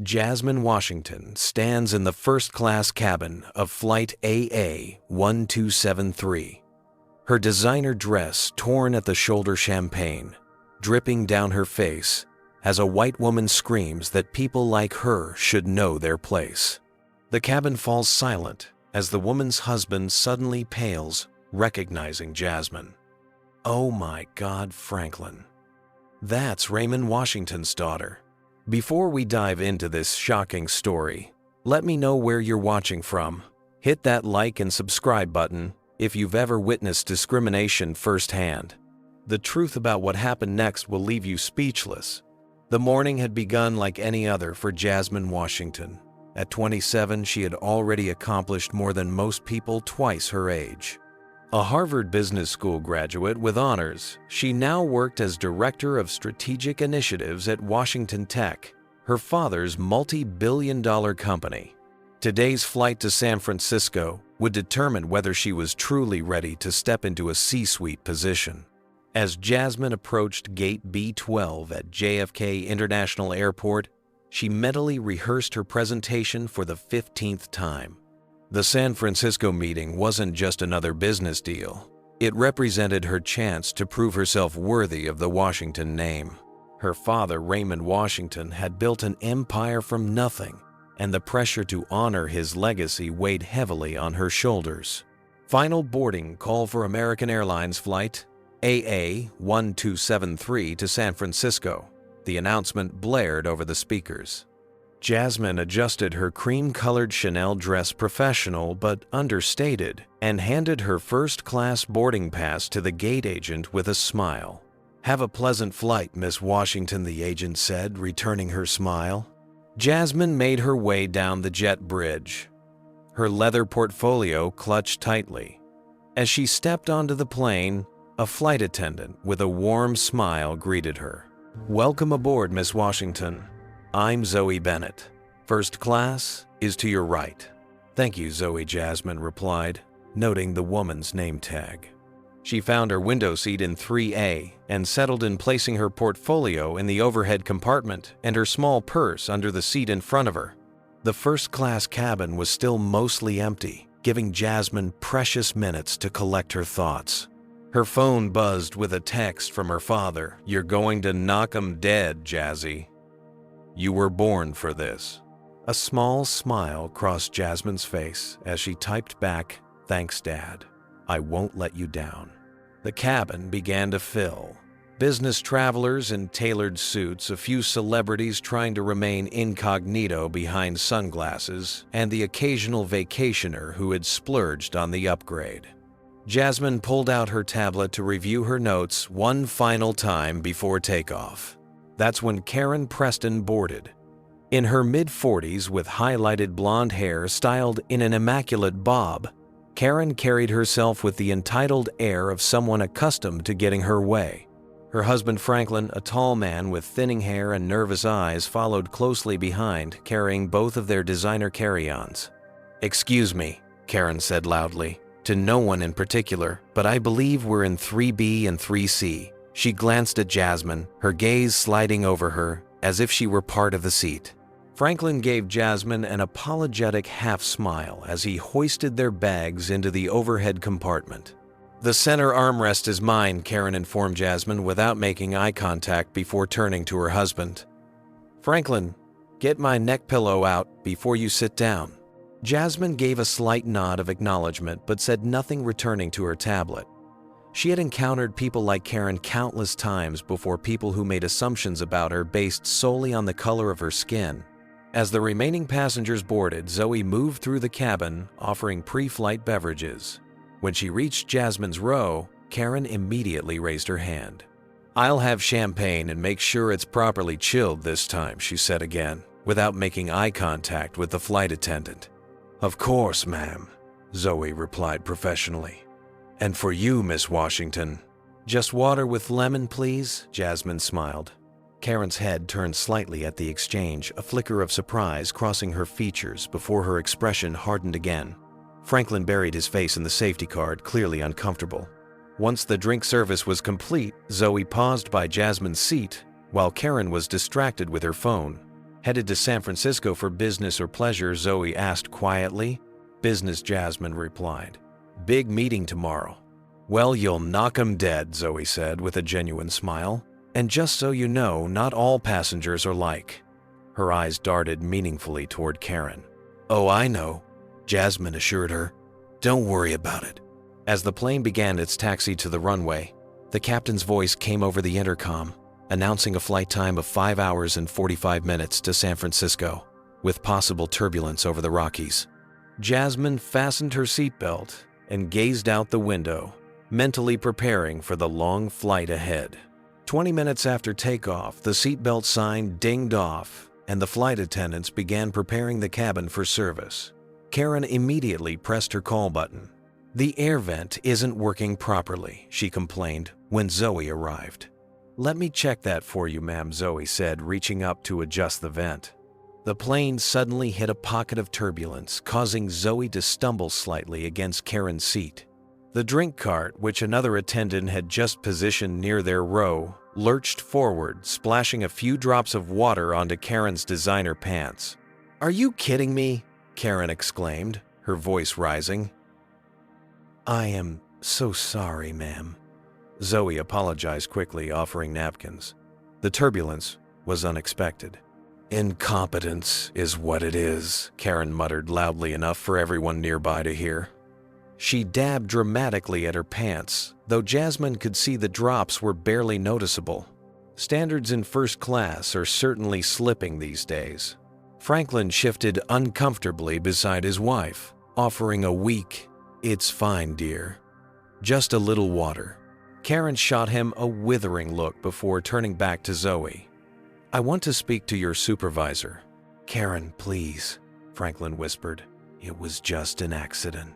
Jasmine Washington stands in the first-class cabin of Flight AA-1273. Her designer dress torn at the shoulder, champagne dripping down her face as a white woman screams that people like her should know their place. The cabin falls silent as the woman's husband suddenly pales, recognizing Jasmine. Oh my God, Franklin. That's Raymond Washington's daughter. Before we dive into this shocking story, let me know where you're watching from. Hit that like and subscribe button if you've ever witnessed discrimination firsthand. The truth about what happened next will leave you speechless. The morning had begun like any other for Jasmine Washington. At 27, she had already accomplished more than most people twice her age. A Harvard Business School graduate with honors, she now worked as Director of Strategic Initiatives at Washington Tech, her father's multi-billion-dollar company. Today's flight to San Francisco would determine whether she was truly ready to step into a C-suite position. As Jasmine approached Gate B-12 at JFK International Airport, she mentally rehearsed her presentation for the 15th time. The San Francisco meeting wasn't just another business deal. It represented her chance to prove herself worthy of the Washington name. Her father, Raymond Washington, had built an empire from nothing, and the pressure to honor his legacy weighed heavily on her shoulders. Final boarding call for American Airlines flight AA-1273 to San Francisco. The announcement blared over the speakers. Jasmine adjusted her cream-colored Chanel dress, professional but understated, and handed her first-class boarding pass to the gate agent with a smile. "Have a pleasant flight, Miss Washington," the agent said, returning her smile. Jasmine made her way down the jet bridge, her leather portfolio clutched tightly. As she stepped onto the plane, a flight attendant with a warm smile greeted her. "Welcome aboard, Miss Washington. I'm Zoe Bennett. First class is to your right." "Thank you, Zoe," Jasmine replied, noting the woman's name tag. She found her window seat in 3A and settled in, placing her portfolio in the overhead compartment and her small purse under the seat in front of her. The first-class cabin was still mostly empty, giving Jasmine precious minutes to collect her thoughts. Her phone buzzed with a text from her father. "You're going to knock 'em dead, Jazzy. You were born for this." A small smile crossed Jasmine's face as she typed back, "Thanks, Dad. I won't let you down." The cabin began to fill. Business travelers in tailored suits, a few celebrities trying to remain incognito behind sunglasses, and the occasional vacationer who had splurged on the upgrade. Jasmine pulled out her tablet to review her notes one final time before takeoff. That's when Karen Preston boarded. In her mid-40s with highlighted blonde hair styled in an immaculate bob, Karen carried herself with the entitled air of someone accustomed to getting her way. Her husband Franklin, a tall man with thinning hair and nervous eyes, followed closely behind, carrying both of their designer carry-ons. "Excuse me," Karen said loudly, to no one in particular, "but I believe we're in 3B and 3C. She glanced at Jasmine, her gaze sliding over her as if she were part of the seat. Franklin gave Jasmine an apologetic half-smile as he hoisted their bags into the overhead compartment. "The center armrest is mine," Karen informed Jasmine without making eye contact before turning to her husband. "Franklin, get my neck pillow out before you sit down." Jasmine gave a slight nod of acknowledgement but said nothing, returning to her tablet. She had encountered people like Karen countless times before, people who made assumptions about her based solely on the color of her skin. As the remaining passengers boarded, Zoe moved through the cabin, offering pre-flight beverages. When she reached Jasmine's row, Karen immediately raised her hand. "I'll have champagne and make sure it's properly chilled this time," she said again, without making eye contact with the flight attendant. "Of course, ma'am," Zoe replied professionally. "And for you, Miss Washington." "Just water with lemon, please," Jasmine smiled. Karen's head turned slightly at the exchange, a flicker of surprise crossing her features before her expression hardened again. Franklin buried his face in the safety card, clearly uncomfortable. Once the drink service was complete, Zoe paused by Jasmine's seat while Karen was distracted with her phone. Headed to San Francisco for business or pleasure, Zoe asked quietly. Business, Jasmine replied. Big meeting tomorrow. Well, you'll knock 'em dead, Zoe said with a genuine smile. And just so you know, not all passengers are like. Her eyes darted meaningfully toward Karen. Oh, I know, Jasmine assured her. Don't worry about it. As the plane began its taxi to the runway, the captain's voice came over the intercom, announcing a flight time of 5 hours and 45 minutes to San Francisco, with possible turbulence over the Rockies. Jasmine fastened her seatbelt and gazed out the window, mentally preparing for the long flight ahead. 20 minutes after takeoff, the seatbelt sign dinged off, and the flight attendants began preparing the cabin for service. Karen immediately pressed her call button. The air vent isn't working properly, she complained when Zoe arrived. Let me check that for you, ma'am, Zoe said, reaching up to adjust the vent. The plane suddenly hit a pocket of turbulence, causing Zoe to stumble slightly against Karen's seat. The drink cart, which another attendant had just positioned near their row, lurched forward, splashing a few drops of water onto Karen's designer pants. Are you kidding me? Karen exclaimed, her voice rising. I am so sorry, ma'am. Zoe apologized quickly, offering napkins. The turbulence was unexpected. Incompetence is what it is, Karen muttered loudly enough for everyone nearby to hear. She dabbed dramatically at her pants, though Jasmine could see the drops were barely noticeable. Standards in first class are certainly slipping these days. Franklin shifted uncomfortably beside his wife, offering a weak, "It's fine, dear. Just a little water." Karen shot him a withering look before turning back to Zoe. I want to speak to your supervisor. Karen, please, Franklin whispered. It was just an accident.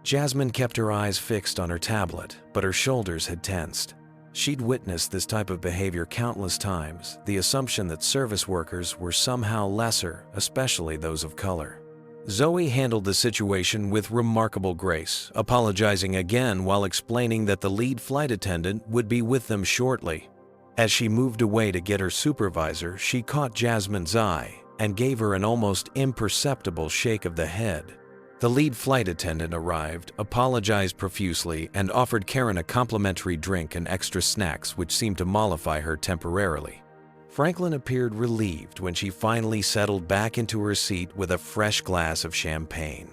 Jasmine kept her eyes fixed on her tablet, but her shoulders had tensed. She'd witnessed this type of behavior countless times, the assumption that service workers were somehow lesser, especially those of color. Zoe handled the situation with remarkable grace, apologizing again while explaining that the lead flight attendant would be with them shortly. As she moved away to get her supervisor, she caught Jasmine's eye and gave her an almost imperceptible shake of the head. The lead flight attendant arrived, apologized profusely, and offered Karen a complimentary drink and extra snacks which seemed to mollify her temporarily. Franklin appeared relieved when she finally settled back into her seat with a fresh glass of champagne.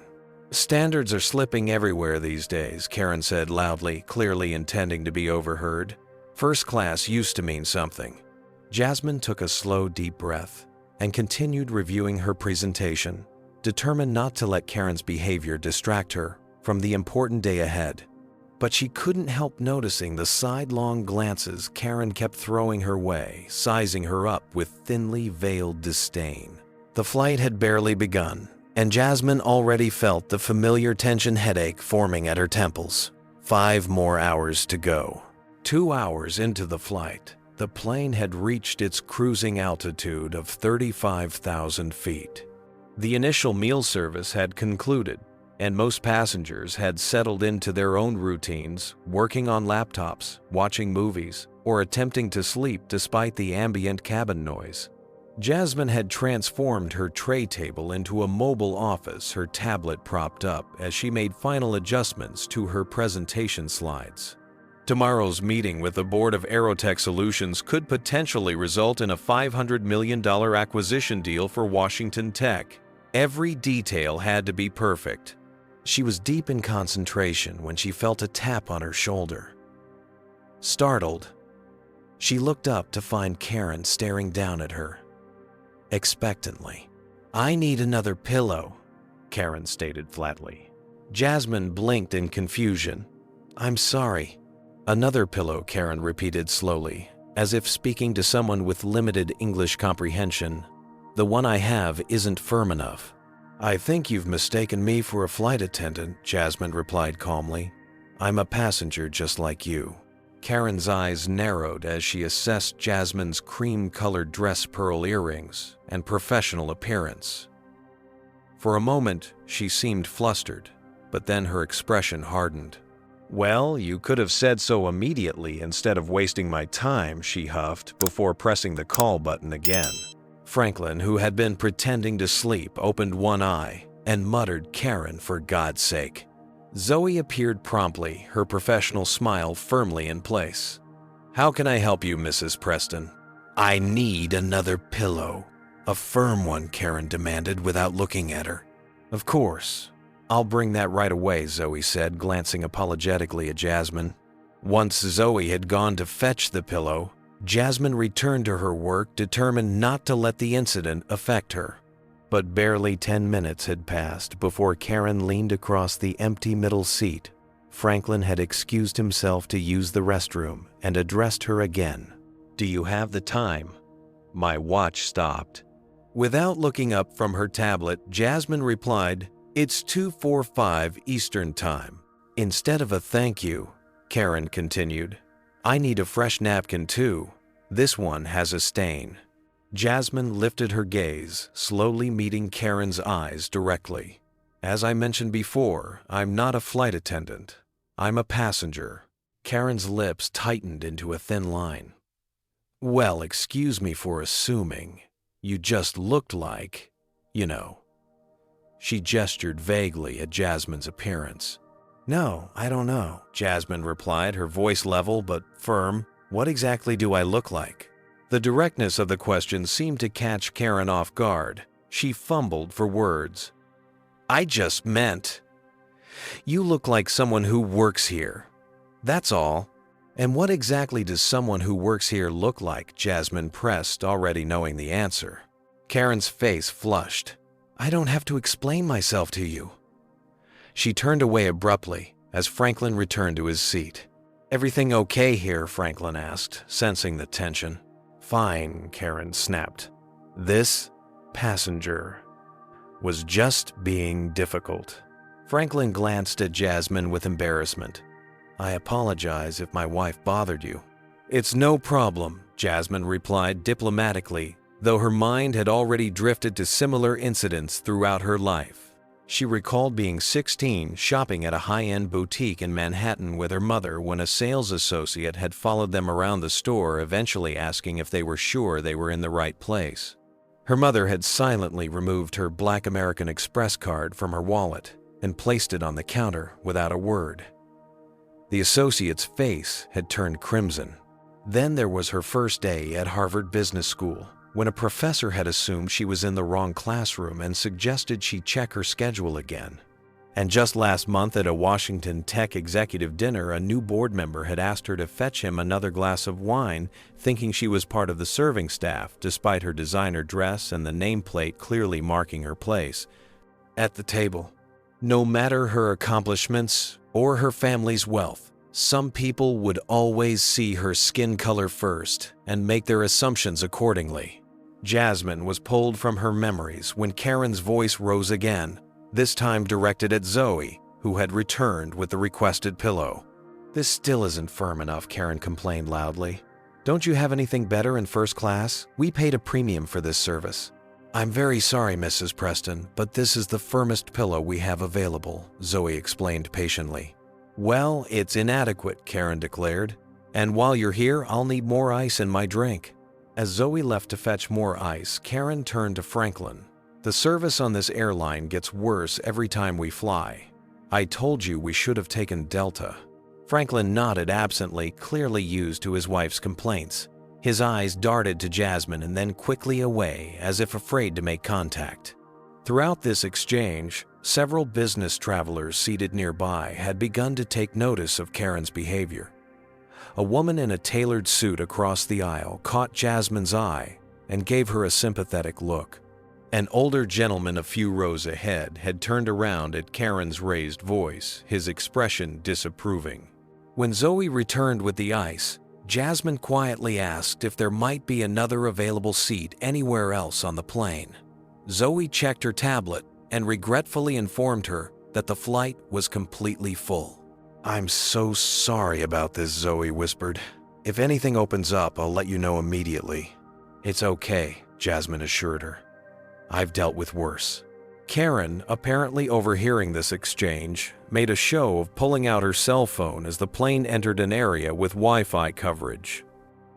Standards are slipping everywhere these days, Karen said loudly, clearly intending to be overheard. First class used to mean something. Jasmine took a slow, deep breath and continued reviewing her presentation, determined not to let Karen's behavior distract her from the important day ahead. But she couldn't help noticing the sidelong glances Karen kept throwing her way, sizing her up with thinly veiled disdain. The flight had barely begun, and Jasmine already felt the familiar tension headache forming at her temples. 5 more hours to go. 2 hours into the flight, the plane had reached its cruising altitude of 35,000 feet. The initial meal service had concluded, and most passengers had settled into their own routines, working on laptops, watching movies, or attempting to sleep despite the ambient cabin noise. Jasmine had transformed her tray table into a mobile office, her tablet propped up as she made final adjustments to her presentation slides. Tomorrow's meeting with the board of Aerotech Solutions could potentially result in a $500 million acquisition deal for Washington Tech. Every detail had to be perfect. She was deep in concentration when she felt a tap on her shoulder. Startled, she looked up to find Karen staring down at her, expectantly. I need another pillow, Karen stated flatly. Jasmine blinked in confusion. I'm sorry. Another pillow, Karen repeated slowly, as if speaking to someone with limited English comprehension. The one I have isn't firm enough. I think you've mistaken me for a flight attendant, Jasmine replied calmly. I'm a passenger just like you. Karen's eyes narrowed as she assessed Jasmine's cream-colored dress pearl earrings and professional appearance. For a moment, she seemed flustered, but then her expression hardened. Well, you could have said so immediately instead of wasting my time, she huffed before pressing the call button again. Franklin, who had been pretending to sleep, opened one eye and muttered, "Karen, for God's sake." Zoe appeared promptly, her professional smile firmly in place. "How can I help you, Mrs. Preston?" "I need another pillow." "A firm one," Karen demanded without looking at her. "Of course. I'll bring that right away," Zoe said, glancing apologetically at Jasmine. Once Zoe had gone to fetch the pillow, Jasmine returned to her work, determined not to let the incident affect her. But barely 10 minutes had passed before Karen leaned across the empty middle seat. Franklin had excused himself to use the restroom and addressed her again. "Do you have the time?" My watch stopped. Without looking up from her tablet, Jasmine replied, "It's 2:45 Eastern Time." Instead of a thank you, Karen continued, "I need a fresh napkin too. This one has a stain." Jasmine lifted her gaze, slowly meeting Karen's eyes directly. "As I mentioned before, I'm not a flight attendant. I'm a passenger." Karen's lips tightened into a thin line. "Well, excuse me for assuming. You just looked like, you know." She gestured vaguely at Jasmine's appearance. "No, I don't know," Jasmine replied, her voice level but firm. "What exactly do I look like?" The directness of the question seemed to catch Karen off guard. She fumbled for words. "I just meant, you look like someone who works here. That's all." "And what exactly does someone who works here look like?" Jasmine pressed, already knowing the answer. Karen's face flushed. "I don't have to explain myself to you." She turned away abruptly as Franklin returned to his seat. "Everything okay here?" Franklin asked, sensing the tension. "Fine," Karen snapped. This passenger was just being difficult. Franklin glanced at Jasmine with embarrassment. "I apologize if my wife bothered you." "It's no problem," Jasmine replied diplomatically, though her mind had already drifted to similar incidents throughout her life. She recalled being 16, shopping at a high-end boutique in Manhattan with her mother when a sales associate had followed them around the store, eventually asking if they were sure they were in the right place. Her mother had silently removed her Black American Express card from her wallet and placed it on the counter without a word. The associate's face had turned crimson. Then there was her first day at Harvard Business School, when a professor had assumed she was in the wrong classroom and suggested she check her schedule again. And just last month at a Washington Tech executive dinner, a new board member had asked her to fetch him another glass of wine, thinking she was part of the serving staff, despite her designer dress and the nameplate clearly marking her place at the table. No matter her accomplishments or her family's wealth, some people would always see her skin color first and make their assumptions accordingly. Jasmine was pulled from her memories when Karen's voice rose again, this time directed at Zoe, who had returned with the requested pillow. "This still isn't firm enough," Karen complained loudly. "Don't you have anything better in first class? We paid a premium for this service." "I'm very sorry, Mrs. Preston, but this is the firmest pillow we have available," Zoe explained patiently. "Well, it's inadequate," Karen declared. "And while you're here, I'll need more ice in my drink." As Zoe left to fetch more ice, Karen turned to Franklin. "The service on this airline gets worse every time we fly. I told you we should have taken Delta." Franklin nodded absently, clearly used to his wife's complaints. His eyes darted to Jasmine and then quickly away, as if afraid to make contact. Throughout this exchange, several business travelers seated nearby had begun to take notice of Karen's behavior. A woman in a tailored suit across the aisle caught Jasmine's eye and gave her a sympathetic look. An older gentleman a few rows ahead had turned around at Karen's raised voice, his expression disapproving. When Zoe returned with the ice, Jasmine quietly asked if there might be another available seat anywhere else on the plane. Zoe checked her tablet and regretfully informed her that the flight was completely full. "I'm so sorry about this," Zoe whispered. "If anything opens up, I'll let you know immediately." "It's okay," Jasmine assured her. "I've dealt with worse." Karen, apparently overhearing this exchange, made a show of pulling out her cell phone as the plane entered an area with Wi-Fi coverage.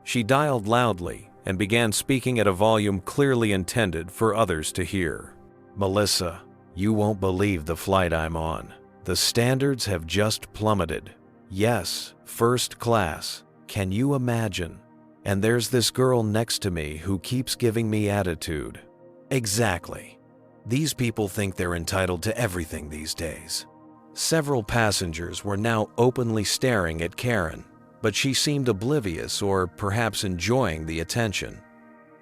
She dialed loudly and began speaking at a volume clearly intended for others to hear. "Melissa, you won't believe the flight I'm on. The standards have just plummeted. Yes, first class. Can you imagine? And there's this girl next to me who keeps giving me attitude." Exactly. These people think they're entitled to everything these days. Several passengers were now openly staring at Karen, but she seemed oblivious or perhaps enjoying the attention.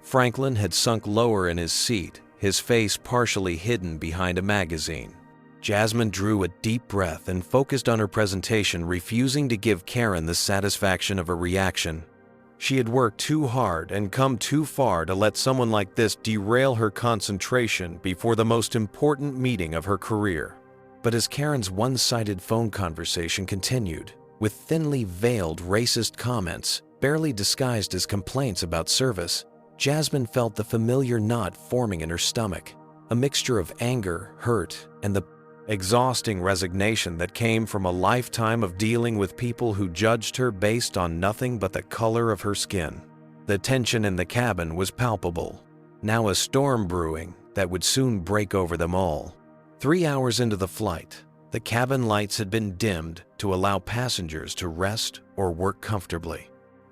Franklin had sunk lower in his seat, his face partially hidden behind a magazine. Jasmine drew a deep breath and focused on her presentation, refusing to give Karen the satisfaction of a reaction. She had worked too hard and come too far to let someone like this derail her concentration before the most important meeting of her career. But as Karen's one-sided phone conversation continued, with thinly veiled racist comments, barely disguised as complaints about service, Jasmine felt the familiar knot forming in her stomach, a mixture of anger, hurt, and the exhausting resignation that came from a lifetime of dealing with people who judged her based on nothing but the color of her skin. The tension in the cabin was palpable, now a storm brewing that would soon break over them all. 3 hours into the flight, the cabin lights had been dimmed to allow passengers to rest or work comfortably.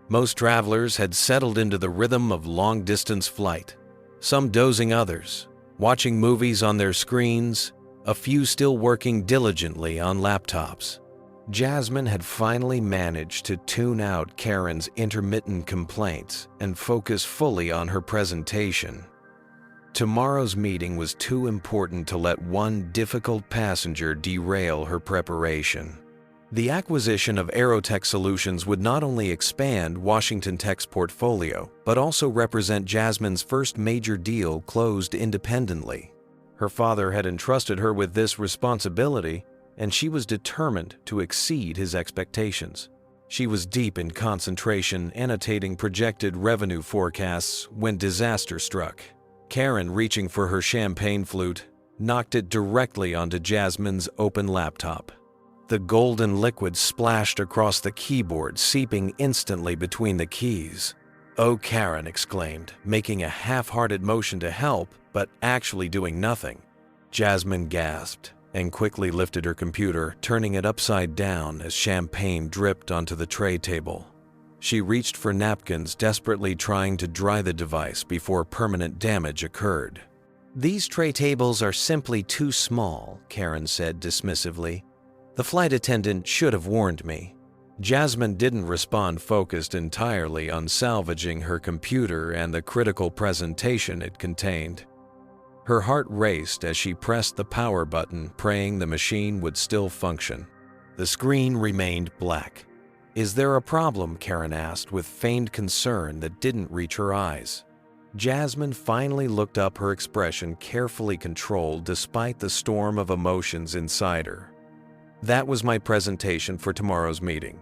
Most travelers had settled into the rhythm of long-distance flight, some dozing, others watching movies on their screens, a few still working diligently on laptops. Jasmine had finally managed to tune out Karen's intermittent complaints and focus fully on her presentation. Tomorrow's meeting was too important to let one difficult passenger derail her preparation. The acquisition of Aerotech Solutions would not only expand Washington Tech's portfolio, but also represent Jasmine's first major deal closed independently. Her father had entrusted her with this responsibility, and she was determined to exceed his expectations. She was deep in concentration, annotating projected revenue forecasts when disaster struck. Karen, reaching for her champagne flute, knocked it directly onto Jasmine's open laptop. The golden liquid splashed across the keyboard, seeping instantly between the keys. "Oh," Karen exclaimed, making a half-hearted motion to help, but actually doing nothing. Jasmine gasped and quickly lifted her computer, turning it upside down as champagne dripped onto the tray table. She reached for napkins, desperately trying to dry the device before permanent damage occurred. "These tray tables are simply too small," Karen said dismissively. "The flight attendant should have warned me." Jasmine didn't respond, focused entirely on salvaging her computer and the critical presentation it contained. Her heart raced as she pressed the power button, praying the machine would still function. The screen remained black. "Is there a problem?" Karen asked with feigned concern that didn't reach her eyes. Jasmine finally looked up, her expression carefully controlled despite the storm of emotions inside her. "That was my presentation for tomorrow's meeting.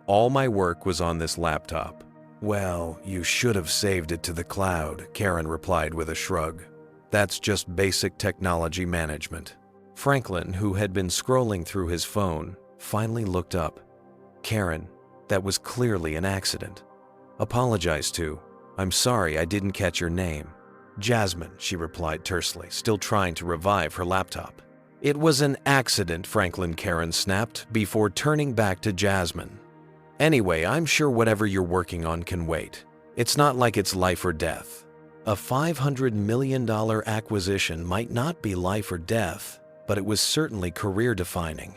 All my work was on this laptop." "Well, you should have saved it to the cloud," Karen replied with a shrug. "That's just basic technology management." Franklin, who had been scrolling through his phone, finally looked up. "Karen, that was clearly an accident. Apologize to. I'm sorry I didn't catch your name." "Jasmine," she replied tersely, still trying to revive her laptop. "It was an accident," Franklin, Karen snapped before turning back to Jasmine. "Anyway, I'm sure whatever you're working on can wait. It's not like it's life or death." A $500 million acquisition might not be life or death, but it was certainly career-defining.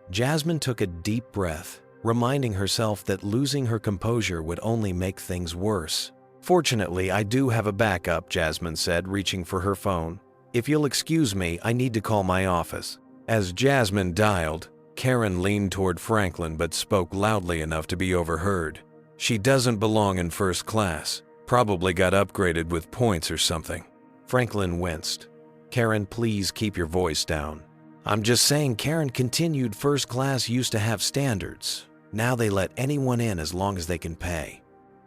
Jasmine took a deep breath, reminding herself that losing her composure would only make things worse. "Fortunately, I do have a backup," Jasmine said, reaching for her phone. "If you'll excuse me, I need to call my office." As Jasmine dialed, Karen leaned toward Franklin but spoke loudly enough to be overheard. "She doesn't belong in first class. Probably got upgraded with points or something." Franklin winced. "Karen, please keep your voice down." "I'm just saying," Karen continued, "first class used to have standards. Now they let anyone in as long as they can pay."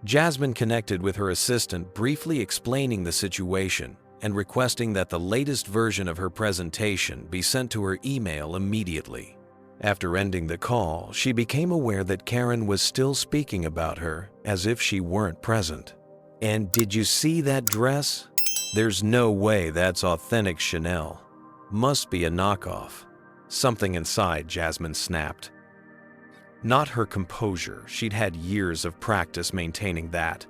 Jasmine connected with her assistant, briefly explaining the situation and requesting that the latest version of her presentation be sent to her email immediately. After ending the call, she became aware that Karen was still speaking about her as if she weren't present. And did you see that dress? There's no way that's authentic Chanel. Must be a knockoff. Something inside Jasmine snapped. Not her composure, she'd had years of practice maintaining that,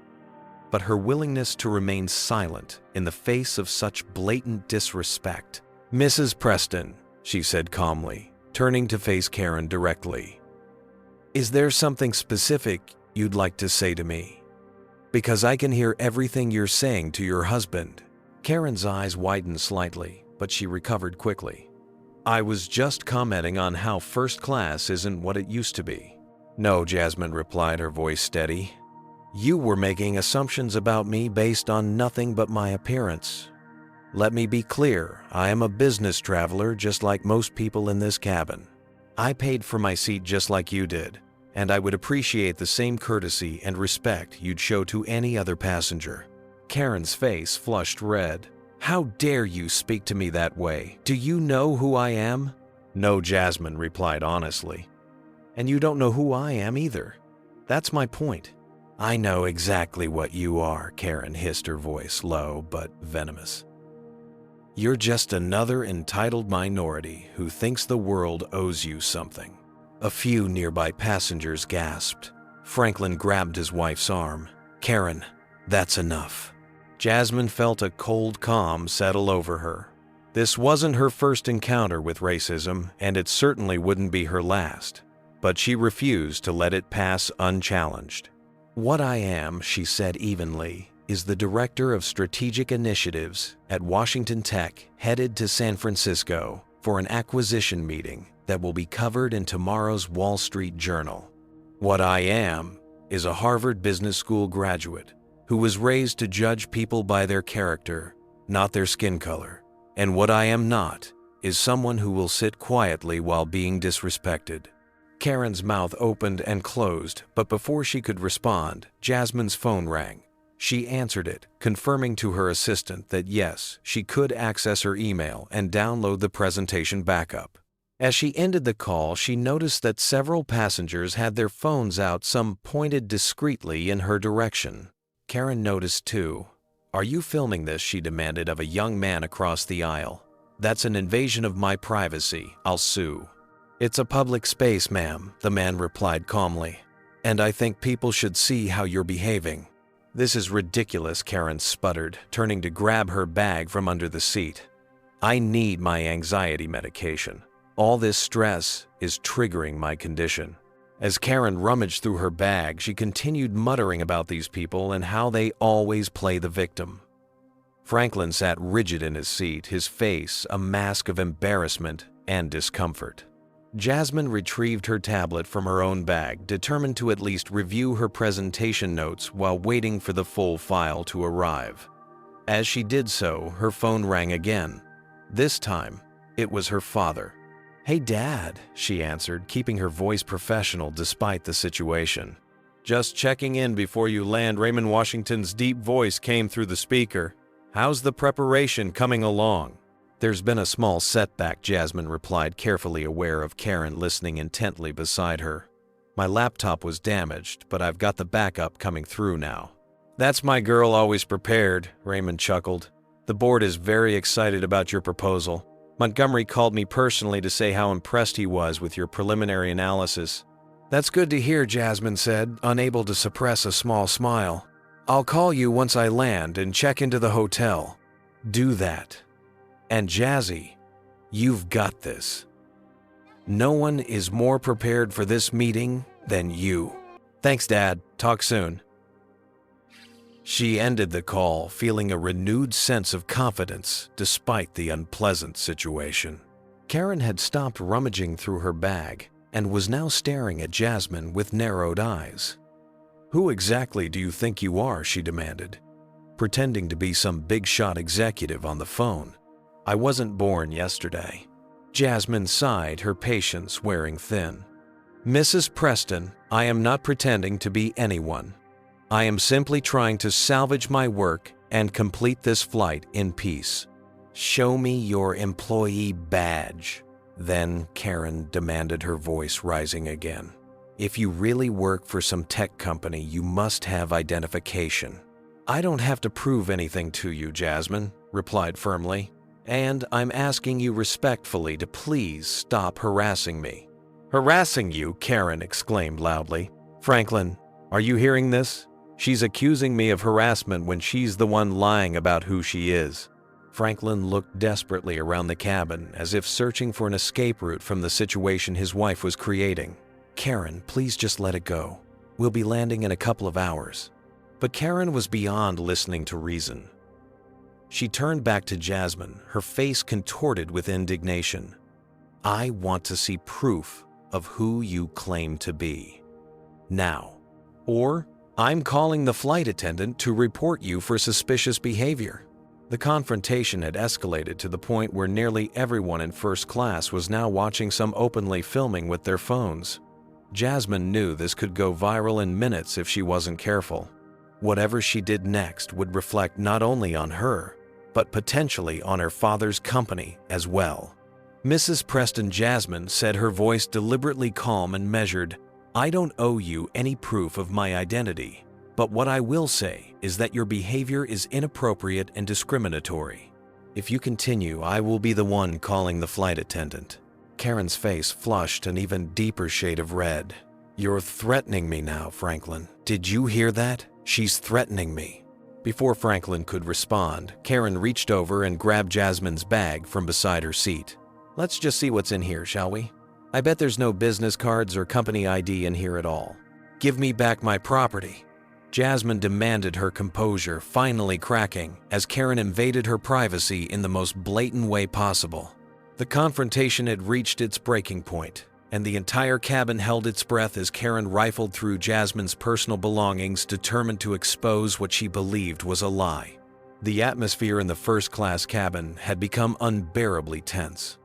but her willingness to remain silent in the face of such blatant disrespect. "Mrs. Preston," she said calmly, turning to face Karen directly. "Is there something specific you'd like to say to me? Because I can hear everything you're saying to your husband." Karen's eyes widened slightly, but she recovered quickly. "I was just commenting on how first class isn't what it used to be." "No," Jasmine replied, her voice steady. "You were making assumptions about me based on nothing but my appearance. Let me be clear, I am a business traveler just like most people in this cabin. I paid for my seat just like you did, and I would appreciate the same courtesy and respect you'd show to any other passenger." Karen's face flushed red. "How dare you speak to me that way? Do you know who I am?" "No," Jasmine replied honestly. "And you don't know who I am either. That's my point." "I know exactly what you are," Karen hissed, her voice low but venomous. "You're just another entitled minority who thinks the world owes you something." A few nearby passengers gasped. Franklin grabbed his wife's arm. "Karen, that's enough." Jasmine felt a cold calm settle over her. This wasn't her first encounter with racism, and it certainly wouldn't be her last, but she refused to let it pass unchallenged. "What I am," she said evenly, "is the Director of Strategic Initiatives at Washington Tech, headed to San Francisco for an acquisition meeting that will be covered in tomorrow's Wall Street Journal. What I am is a Harvard Business School graduate who was raised to judge people by their character, not their skin color. And what I am not is someone who will sit quietly while being disrespected." Karen's mouth opened and closed, but before she could respond, Jasmine's phone rang. She answered it, confirming to her assistant that yes, she could access her email and download the presentation backup. As she ended the call, she noticed that several passengers had their phones out, some pointed discreetly in her direction. Karen noticed too. "Are you filming this?" she demanded of a young man across the aisle. "That's an invasion of my privacy. I'll sue." "It's a public space, ma'am," the man replied calmly. "And I think people should see how you're behaving." "This is ridiculous," Karen sputtered, turning to grab her bag from under the seat. "I need my anxiety medication. All this stress is triggering my condition." As Karen rummaged through her bag, she continued muttering about these people and how they always play the victim. Franklin sat rigid in his seat, his face a mask of embarrassment and discomfort. Jasmine retrieved her tablet from her own bag, determined to at least review her presentation notes while waiting for the full file to arrive. As she did so, her phone rang again. This time, it was her father. "Hey, Dad," she answered, keeping her voice professional despite the situation. "Just checking in before you land." Raymond Washington's deep voice came through the speaker. "How's the preparation coming along?" "There's been a small setback," Jasmine replied, carefully aware of Karen listening intently beside her. "My laptop was damaged, but I've got the backup coming through now." "That's my girl, always prepared," Raymond chuckled. "The board is very excited about your proposal. Montgomery called me personally to say how impressed he was with your preliminary analysis." "That's good to hear," Jasmine said, unable to suppress a small smile. "I'll call you once I land and check into the hotel." "Do that. And Jazzy, you've got this. No one is more prepared for this meeting than you." "Thanks, Dad. Talk soon." She ended the call feeling a renewed sense of confidence despite the unpleasant situation. Karen had stopped rummaging through her bag and was now staring at Jasmine with narrowed eyes. "Who exactly do you think you are?" she demanded, pretending to be some big-shot executive on the phone. "I wasn't born yesterday." Jasmine sighed, her patience wearing thin. "Mrs. Preston, I am not pretending to be anyone. I am simply trying to salvage my work and complete this flight in peace." "Show me your employee badge," then Karen demanded, her voice rising again. "If you really work for some tech company, you must have identification." I don't have to prove anything to you, Jasmine, replied firmly, and I'm asking you respectfully to please stop harassing me. Harassing you? Karen exclaimed loudly. Franklin, are you hearing this? She's accusing me of harassment when she's the one lying about who she is. Franklin looked desperately around the cabin as if searching for an escape route from the situation his wife was creating. Karen, please just let it go. We'll be landing in a couple of hours. But Karen was beyond listening to reason. She turned back to Jasmine, her face contorted with indignation. I want to see proof of who you claim to be. Now. Or I'm calling the flight attendant to report you for suspicious behavior. The confrontation had escalated to the point where nearly everyone in first class was now watching some openly filming with their phones. Jasmine knew this could go viral in minutes if she wasn't careful. Whatever she did next would reflect not only on her, but potentially on her father's company as well. Mrs. Preston Jasmine said, her voice deliberately calm and measured, I don't owe you any proof of my identity, but what I will say is that your behavior is inappropriate and discriminatory. If you continue, I will be the one calling the flight attendant. Karen's face flushed an even deeper shade of red. You're threatening me now, Franklin. Did you hear that? She's threatening me. Before Franklin could respond, Karen reached over and grabbed Jasmine's bag from beside her seat. Let's just see what's in here, shall we? I bet there's no business cards or company ID in here at all. Give me back my property. Jasmine demanded, her composure finally cracking as Karen invaded her privacy in the most blatant way possible. The confrontation had reached its breaking point, and the entire cabin held its breath as Karen rifled through Jasmine's personal belongings, determined to expose what she believed was a lie. The atmosphere in the first-class cabin had become unbearably tense.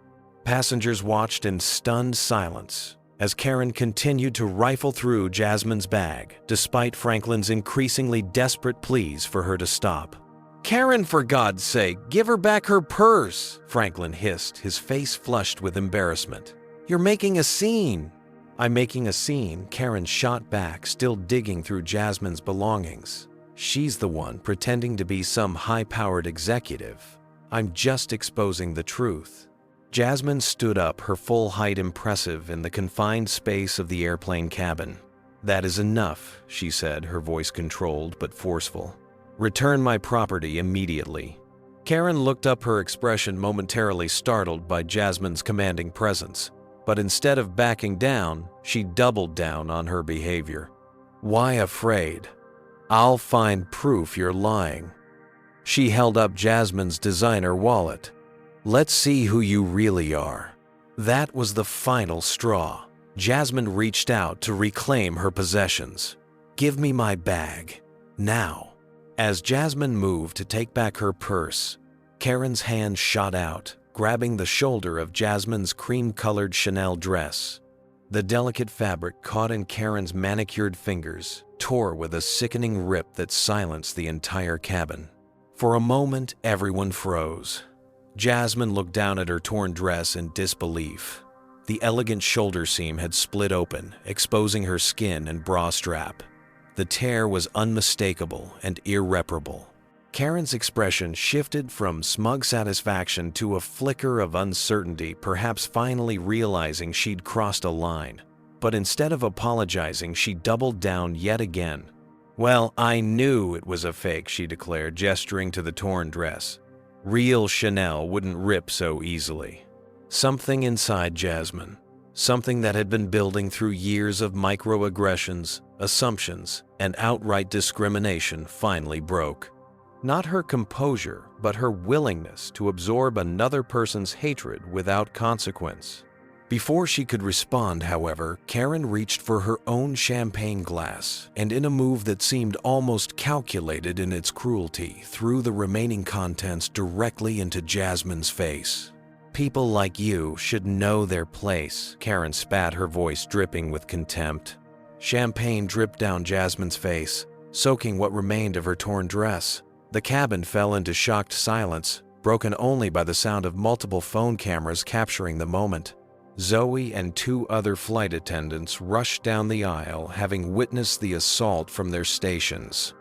Passengers watched in stunned silence as Karen continued to rifle through Jasmine's bag, despite Franklin's increasingly desperate pleas for her to stop. Karen, for God's sake, give her back her purse, Franklin hissed, his face flushed with embarrassment. You're making a scene. I'm making a scene, Karen shot back, still digging through Jasmine's belongings. She's the one pretending to be some high-powered executive. I'm just exposing the truth. Jasmine stood up, her full height impressive in the confined space of the airplane cabin. That is enough, she said, her voice controlled but forceful. Return my property immediately. Karen looked up, her expression momentarily startled by Jasmine's commanding presence. But instead of backing down, she doubled down on her behavior. Why afraid? I'll find proof you're lying. She held up Jasmine's designer wallet. Let's see who you really are. That was the final straw. Jasmine reached out to reclaim her possessions. Give me my bag. Now. As Jasmine moved to take back her purse, Karen's hand shot out, grabbing the shoulder of Jasmine's cream-colored Chanel dress. The delicate fabric caught in Karen's manicured fingers, tore with a sickening rip that silenced the entire cabin. For a moment, everyone froze. Jasmine looked down at her torn dress in disbelief. The elegant shoulder seam had split open, exposing her skin and bra strap. The tear was unmistakable and irreparable. Karen's expression shifted from smug satisfaction to a flicker of uncertainty, perhaps finally realizing she'd crossed a line. But instead of apologizing, she doubled down yet again. Well, I knew it was a fake, she declared, gesturing to the torn dress. Real Chanel wouldn't rip so easily. Something inside Jasmine, something that had been building through years of microaggressions, assumptions, and outright discrimination, finally broke. Not her composure, but her willingness to absorb another person's hatred without consequence. Before she could respond, however, Karen reached for her own champagne glass and, in a move that seemed almost calculated in its cruelty, threw the remaining contents directly into Jasmine's face. People like you should know their place, Karen spat, her voice dripping with contempt. Champagne dripped down Jasmine's face, soaking what remained of her torn dress. The cabin fell into shocked silence, broken only by the sound of multiple phone cameras capturing the moment. Zoe and two other flight attendants rushed down the aisle, having witnessed the assault from their stations.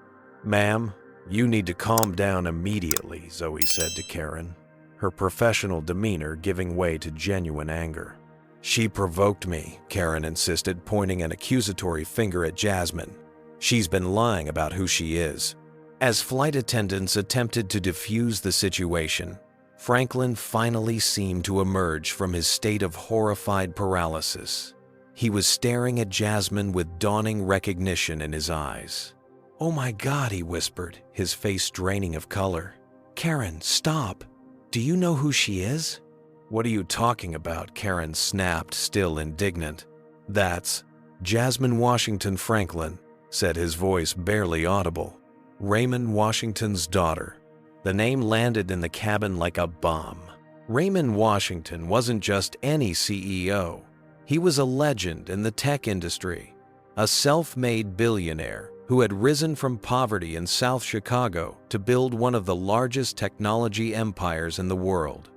Ma'am, "You need to calm down immediately," Zoe said to Karen, her professional demeanor giving way to genuine anger. "She provoked me," Karen insisted, pointing an accusatory finger at Jasmine. "She's been lying about who she is." As flight attendants attempted to defuse the situation, Franklin finally seemed to emerge from his state of horrified paralysis. He was staring at Jasmine with dawning recognition in his eyes. "Oh my God," he whispered, his face draining of color. "Karen, stop. Do you know who she is?" "What are you talking about?" Karen snapped, still indignant. "That's Jasmine Washington Franklin," said his voice barely audible. "Raymond Washington's daughter." The name landed in the cabin like a bomb. Raymond Washington wasn't just any CEO. He was a legend in the tech industry, a self-made billionaire who had risen from poverty in South Chicago to build one of the largest technology empires in the world.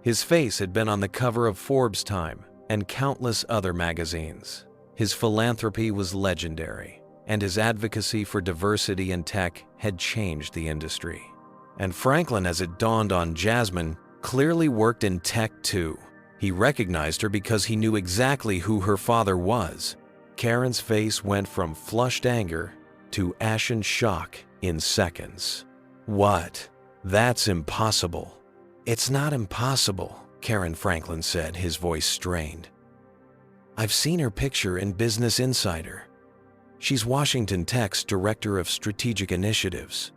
His face had been on the cover of Forbes Time and countless other magazines. His philanthropy was legendary, and his advocacy for diversity in tech had changed the industry. And Franklin, as it dawned on Jasmine, clearly worked in tech too. He recognized her because he knew exactly who her father was. Karen's face went from flushed anger to ashen shock in seconds. "What? That's impossible." "It's not impossible," Karen Franklin said, his voice strained. "I've seen her picture in Business Insider. She's Washington Tech's Director of Strategic Initiatives,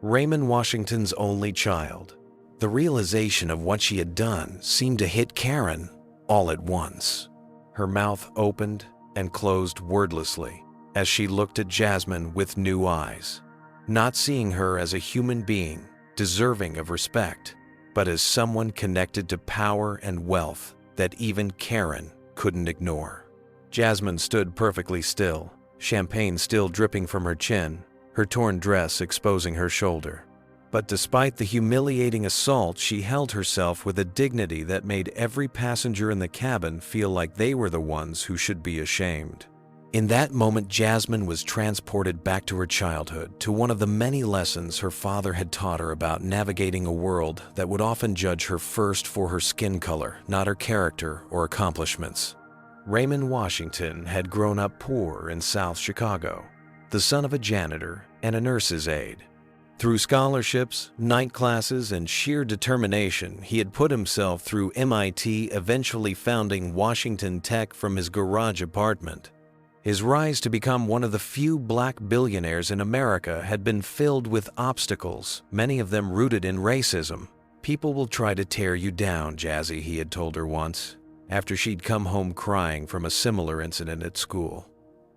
Raymond Washington's only child." The realization of what she had done seemed to hit Karen all at once. Her mouth opened and closed wordlessly as she looked at Jasmine with new eyes, not seeing her as a human being deserving of respect, but as someone connected to power and wealth that even Karen couldn't ignore. Jasmine stood perfectly still, champagne still dripping from her chin, her torn dress exposing her shoulder. But despite the humiliating assault, she held herself with a dignity that made every passenger in the cabin feel like they were the ones who should be ashamed. In that moment, Jasmine was transported back to her childhood, to one of the many lessons her father had taught her about navigating a world that would often judge her first for her skin color, not her character or accomplishments. Raymond Washington had grown up poor in South Chicago, the son of a janitor and a nurse's aide. Through scholarships, night classes, and sheer determination, he had put himself through MIT, eventually founding Washington Tech from his garage apartment. His rise to become one of the few black billionaires in America had been filled with obstacles, many of them rooted in racism. "People will try to tear you down, Jazzy," he had told her once, after she'd come home crying from a similar incident at school.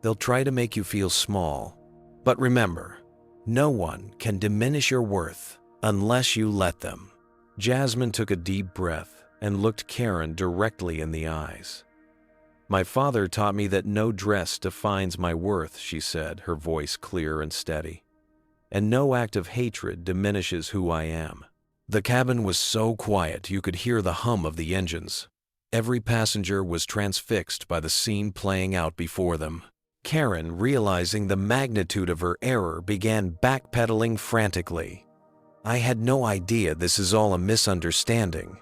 "They'll try to make you feel small. But remember, no one can diminish your worth unless you let them." Jasmine took a deep breath and looked Karen directly in the eyes. "My father taught me that no dress defines my worth," she said, her voice clear and steady. "And no act of hatred diminishes who I am." The cabin was so quiet you could hear the hum of the engines. Every passenger was transfixed by the scene playing out before them. Karen, realizing the magnitude of her error, began backpedaling frantically. "I had no idea this is all a misunderstanding.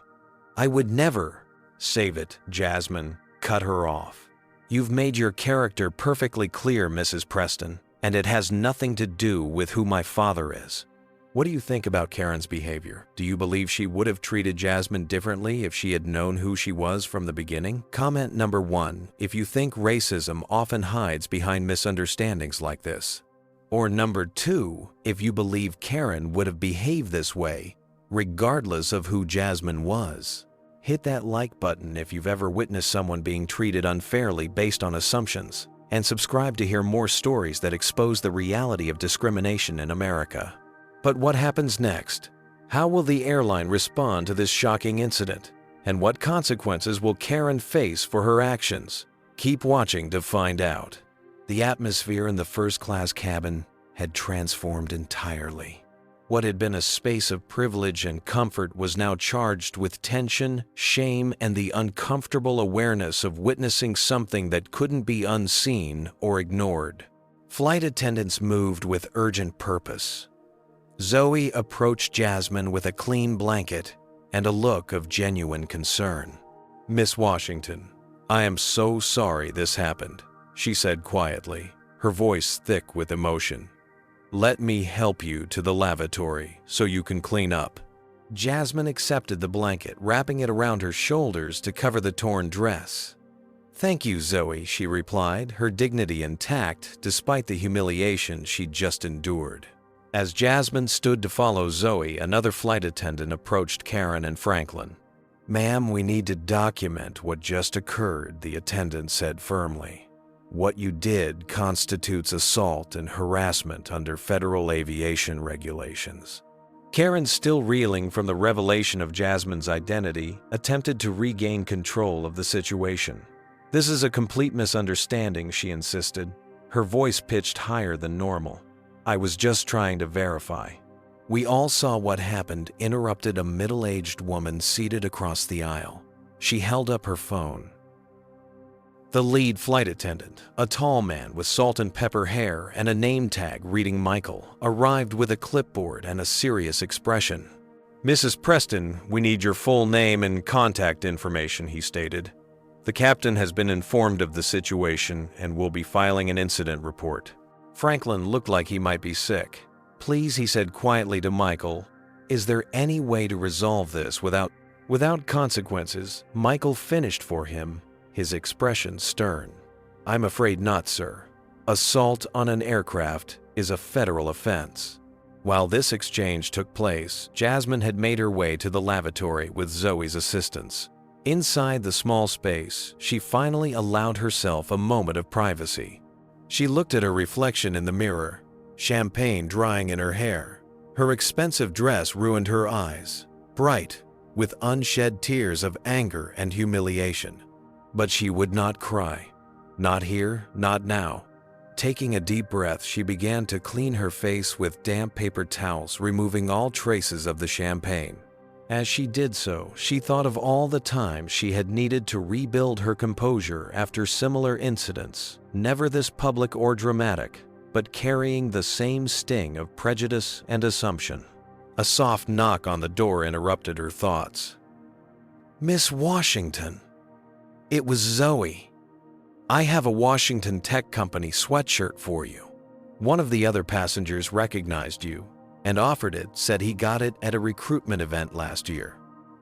I would never—" "Save it," Jasmine cut her off. "You've made your character perfectly clear, Mrs. Preston, and it has nothing to do with who my father is." What do you think about Karen's behavior? Do you believe she would have treated Jasmine differently if she had known who she was from the beginning? Comment number 1 if you think racism often hides behind misunderstandings like this. Or number 2 if you believe Karen would have behaved this way, regardless of who Jasmine was. Hit that like button if you've ever witnessed someone being treated unfairly based on assumptions, and subscribe to hear more stories that expose the reality of discrimination in America. But what happens next? How will the airline respond to this shocking incident? And what consequences will Karen face for her actions? Keep watching to find out. The atmosphere in the first-class cabin had transformed entirely. What had been a space of privilege and comfort was now charged with tension, shame, and the uncomfortable awareness of witnessing something that couldn't be unseen or ignored. Flight attendants moved with urgent purpose. Zoe approached Jasmine with a clean blanket and a look of genuine concern. "Miss Washington, I am so sorry this happened," she said quietly, her voice thick with emotion. "Let me help you to the lavatory so you can clean up." Jasmine accepted the blanket, wrapping it around her shoulders to cover the torn dress. "Thank you, Zoe," she replied, her dignity intact despite the humiliation she'd just endured. As Jasmine stood to follow Zoe, another flight attendant approached Karen and Franklin. "Ma'am, we need to document what just occurred," the attendant said firmly. "What you did constitutes assault and harassment under federal aviation regulations." Karen, still reeling from the revelation of Jasmine's identity, attempted to regain control of the situation. "This is a complete misunderstanding," she insisted, her voice pitched higher than normal. "I was just trying to verify." "We all saw what happened," interrupted a middle-aged woman seated across the aisle. She held up her phone. The lead flight attendant, a tall man with salt and pepper hair and a name tag reading Michael, arrived with a clipboard and a serious expression. "Mrs. Preston, we need your full name and contact information," he stated. "The captain has been informed of the situation and will be filing an incident report." Franklin looked like he might be sick. "Please," he said quietly to Michael, "is there any way to resolve this without consequences?" Michael finished for him, his expression stern. "I'm afraid not, sir. Assault on an aircraft is a federal offense." While this exchange took place, Jasmine had made her way to the lavatory with Zoe's assistance. Inside the small space, she finally allowed herself a moment of privacy. She looked at her reflection in the mirror, champagne drying in her hair. Her expensive dress ruined her eyes, bright, with unshed tears of anger and humiliation. But she would not cry. Not here, not now. Taking a deep breath, she began to clean her face with damp paper towels, removing all traces of the champagne. As she did so, she thought of all the time she had needed to rebuild her composure after similar incidents, never this public or dramatic, but carrying the same sting of prejudice and assumption. A soft knock on the door interrupted her thoughts. "Miss Washington." It was Zoe. "I have a Washington Tech Company sweatshirt for you. One of the other passengers recognized you and offered it, said he got it at a recruitment event last year."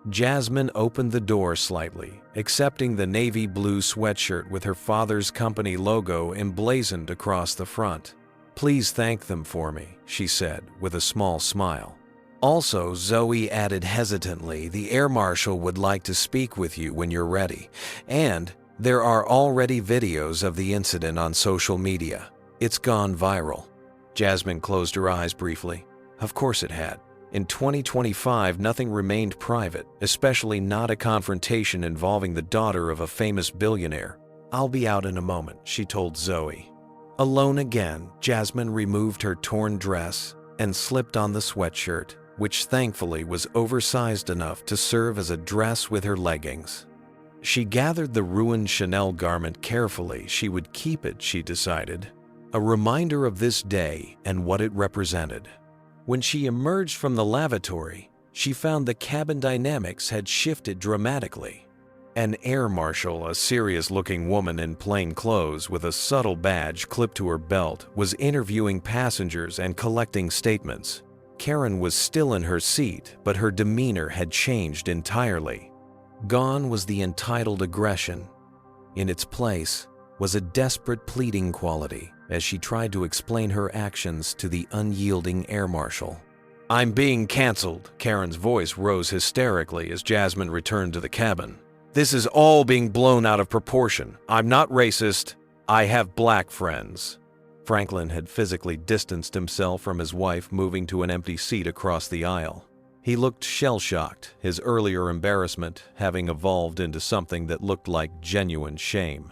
Jasmine opened the door slightly, accepting the navy blue sweatshirt with her father's company logo emblazoned across the front. "Please thank them for me," she said with a small smile. "Also," Zoe added hesitantly, "the air marshal would like to speak with you when you're ready. And there are already videos of the incident on social media. It's gone viral." Jasmine closed her eyes briefly. Of course it had. In 2025, nothing remained private, especially not a confrontation involving the daughter of a famous billionaire. "I'll be out in a moment," she told Zoe. Alone again, Jasmine removed her torn dress and slipped on the sweatshirt, which thankfully was oversized enough to serve as a dress with her leggings. She gathered the ruined Chanel garment carefully. She would keep it, she decided, a reminder of this day and what it represented. When she emerged from the lavatory, she found the cabin dynamics had shifted dramatically. An air marshal, a serious-looking woman in plain clothes with a subtle badge clipped to her belt, was interviewing passengers and collecting statements. Karen was still in her seat, but her demeanor had changed entirely. Gone was the entitled aggression. In its place was a desperate pleading quality as she tried to explain her actions to the unyielding air marshal. "I'm being canceled," Karen's voice rose hysterically as Jasmine returned to the cabin. "This is all being blown out of proportion. I'm not racist. I have black friends." Franklin had physically distanced himself from his wife, moving to an empty seat across the aisle. He looked shell-shocked, his earlier embarrassment having evolved into something that looked like genuine shame.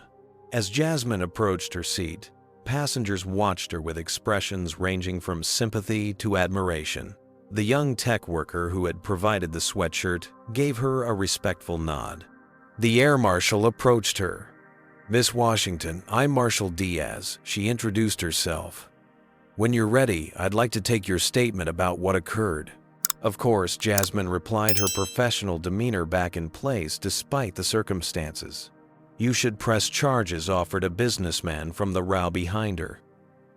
As Jasmine approached her seat, passengers watched her with expressions ranging from sympathy to admiration. The young tech worker who had provided the sweatshirt gave her a respectful nod. The air marshal approached her. "Miss Washington, I'm Marshal Diaz," she introduced herself. When you're ready, I'd like to take your statement about what occurred. Of course, Jasmine replied, her professional demeanor back in place despite the circumstances. You should press charges, offered a businessman from the row behind her.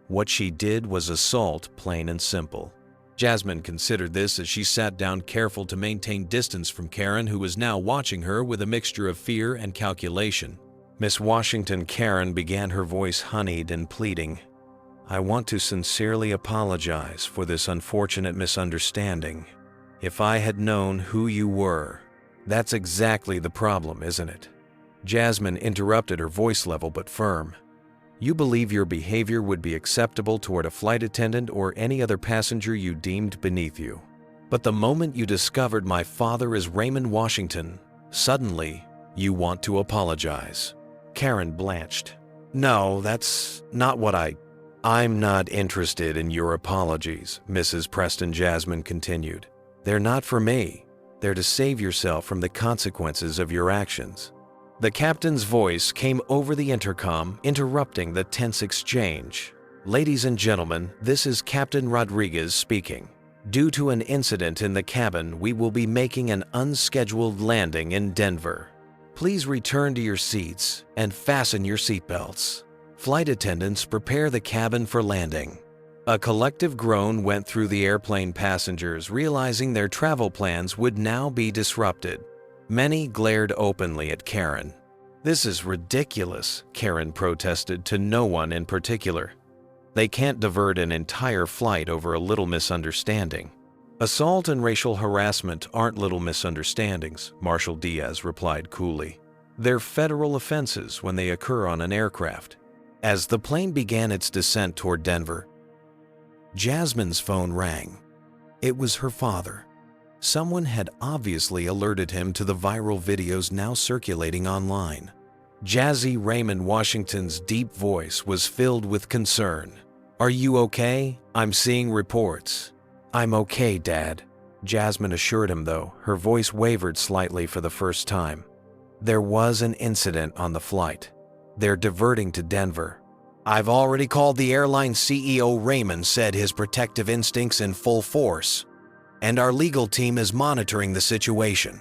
What she did was assault, plain and simple. Jasmine considered this as she sat down, careful to maintain distance from Karen, who was now watching her with a mixture of fear and calculation. Miss Washington, Karen began, her voice honeyed and pleading. I want to sincerely apologize for this unfortunate misunderstanding. If I had known who you were. That's exactly the problem, isn't it? Jasmine interrupted, her voice level but firm. You believe your behavior would be acceptable toward a flight attendant or any other passenger you deemed beneath you. But the moment you discovered my father is Raymond Washington, suddenly you want to apologize. Karen blanched. No, that's not what I'm not interested in your apologies, Mrs. Preston, Jasmine continued. They're not for me. They're to save yourself from the consequences of your actions. The captain's voice came over the intercom, interrupting the tense exchange. Ladies and gentlemen, this is Captain Rodriguez speaking. Due to an incident in the cabin, we will be making an unscheduled landing in Denver. Please return to your seats and fasten your seatbelts. Flight attendants, prepare the cabin for landing. A collective groan went through the airplane passengers, realizing their travel plans would now be disrupted. Many glared openly at Karen. This is ridiculous, Karen protested, to no one in particular. They can't divert an entire flight over a little misunderstanding. Assault and racial harassment aren't little misunderstandings, Marshal Diaz replied coolly. They're federal offenses when they occur on an aircraft. As the plane began its descent toward Denver, Jasmine's phone rang. It was her father. Someone had obviously alerted him to the viral videos now circulating online. Jazzy Raymond Washington's deep voice was filled with concern. Are you okay? I'm seeing reports. I'm okay, Dad. Jasmine assured him, though her voice wavered slightly for the first time. There was an incident on the flight. They're diverting to Denver. I've already called the airline CEO. Raymond said his protective instincts in full force, and our legal team is monitoring the situation.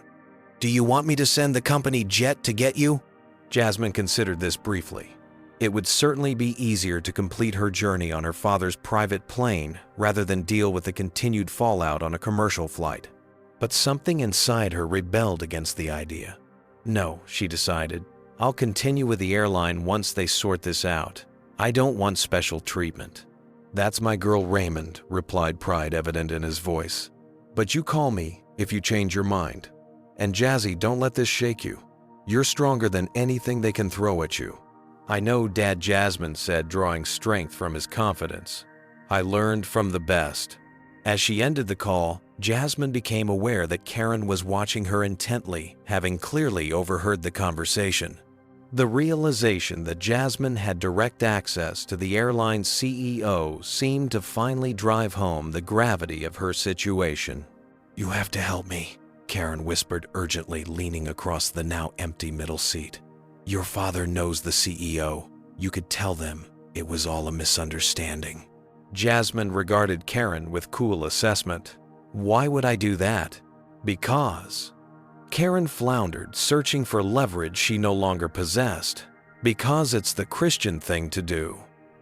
Do you want me to send the company jet to get you? Jasmine considered this briefly. It would certainly be easier to complete her journey on her father's private plane rather than deal with the continued fallout on a commercial flight. But something inside her rebelled against the idea. No, she decided. I'll continue with the airline once they sort this out. I don't want special treatment. That's my girl Raymond, replied, pride evident in his voice. But you call me if you change your mind. And Jazzy, don't let this shake you. You're stronger than anything they can throw at you. I know, Dad, Jasmine said, drawing strength from his confidence. I learned from the best. As she ended the call, Jasmine became aware that Karen was watching her intently, having clearly overheard the conversation. The realization that Jasmine had direct access to the airline's CEO seemed to finally drive home the gravity of her situation. You have to help me, Karen whispered urgently, leaning across the now empty middle seat. Your father knows the CEO. You could tell them it was all a misunderstanding. Jasmine regarded Karen with cool assessment. Why would I do that? Because. Karen floundered, searching for leverage she no longer possessed. Because it's the Christian thing to do.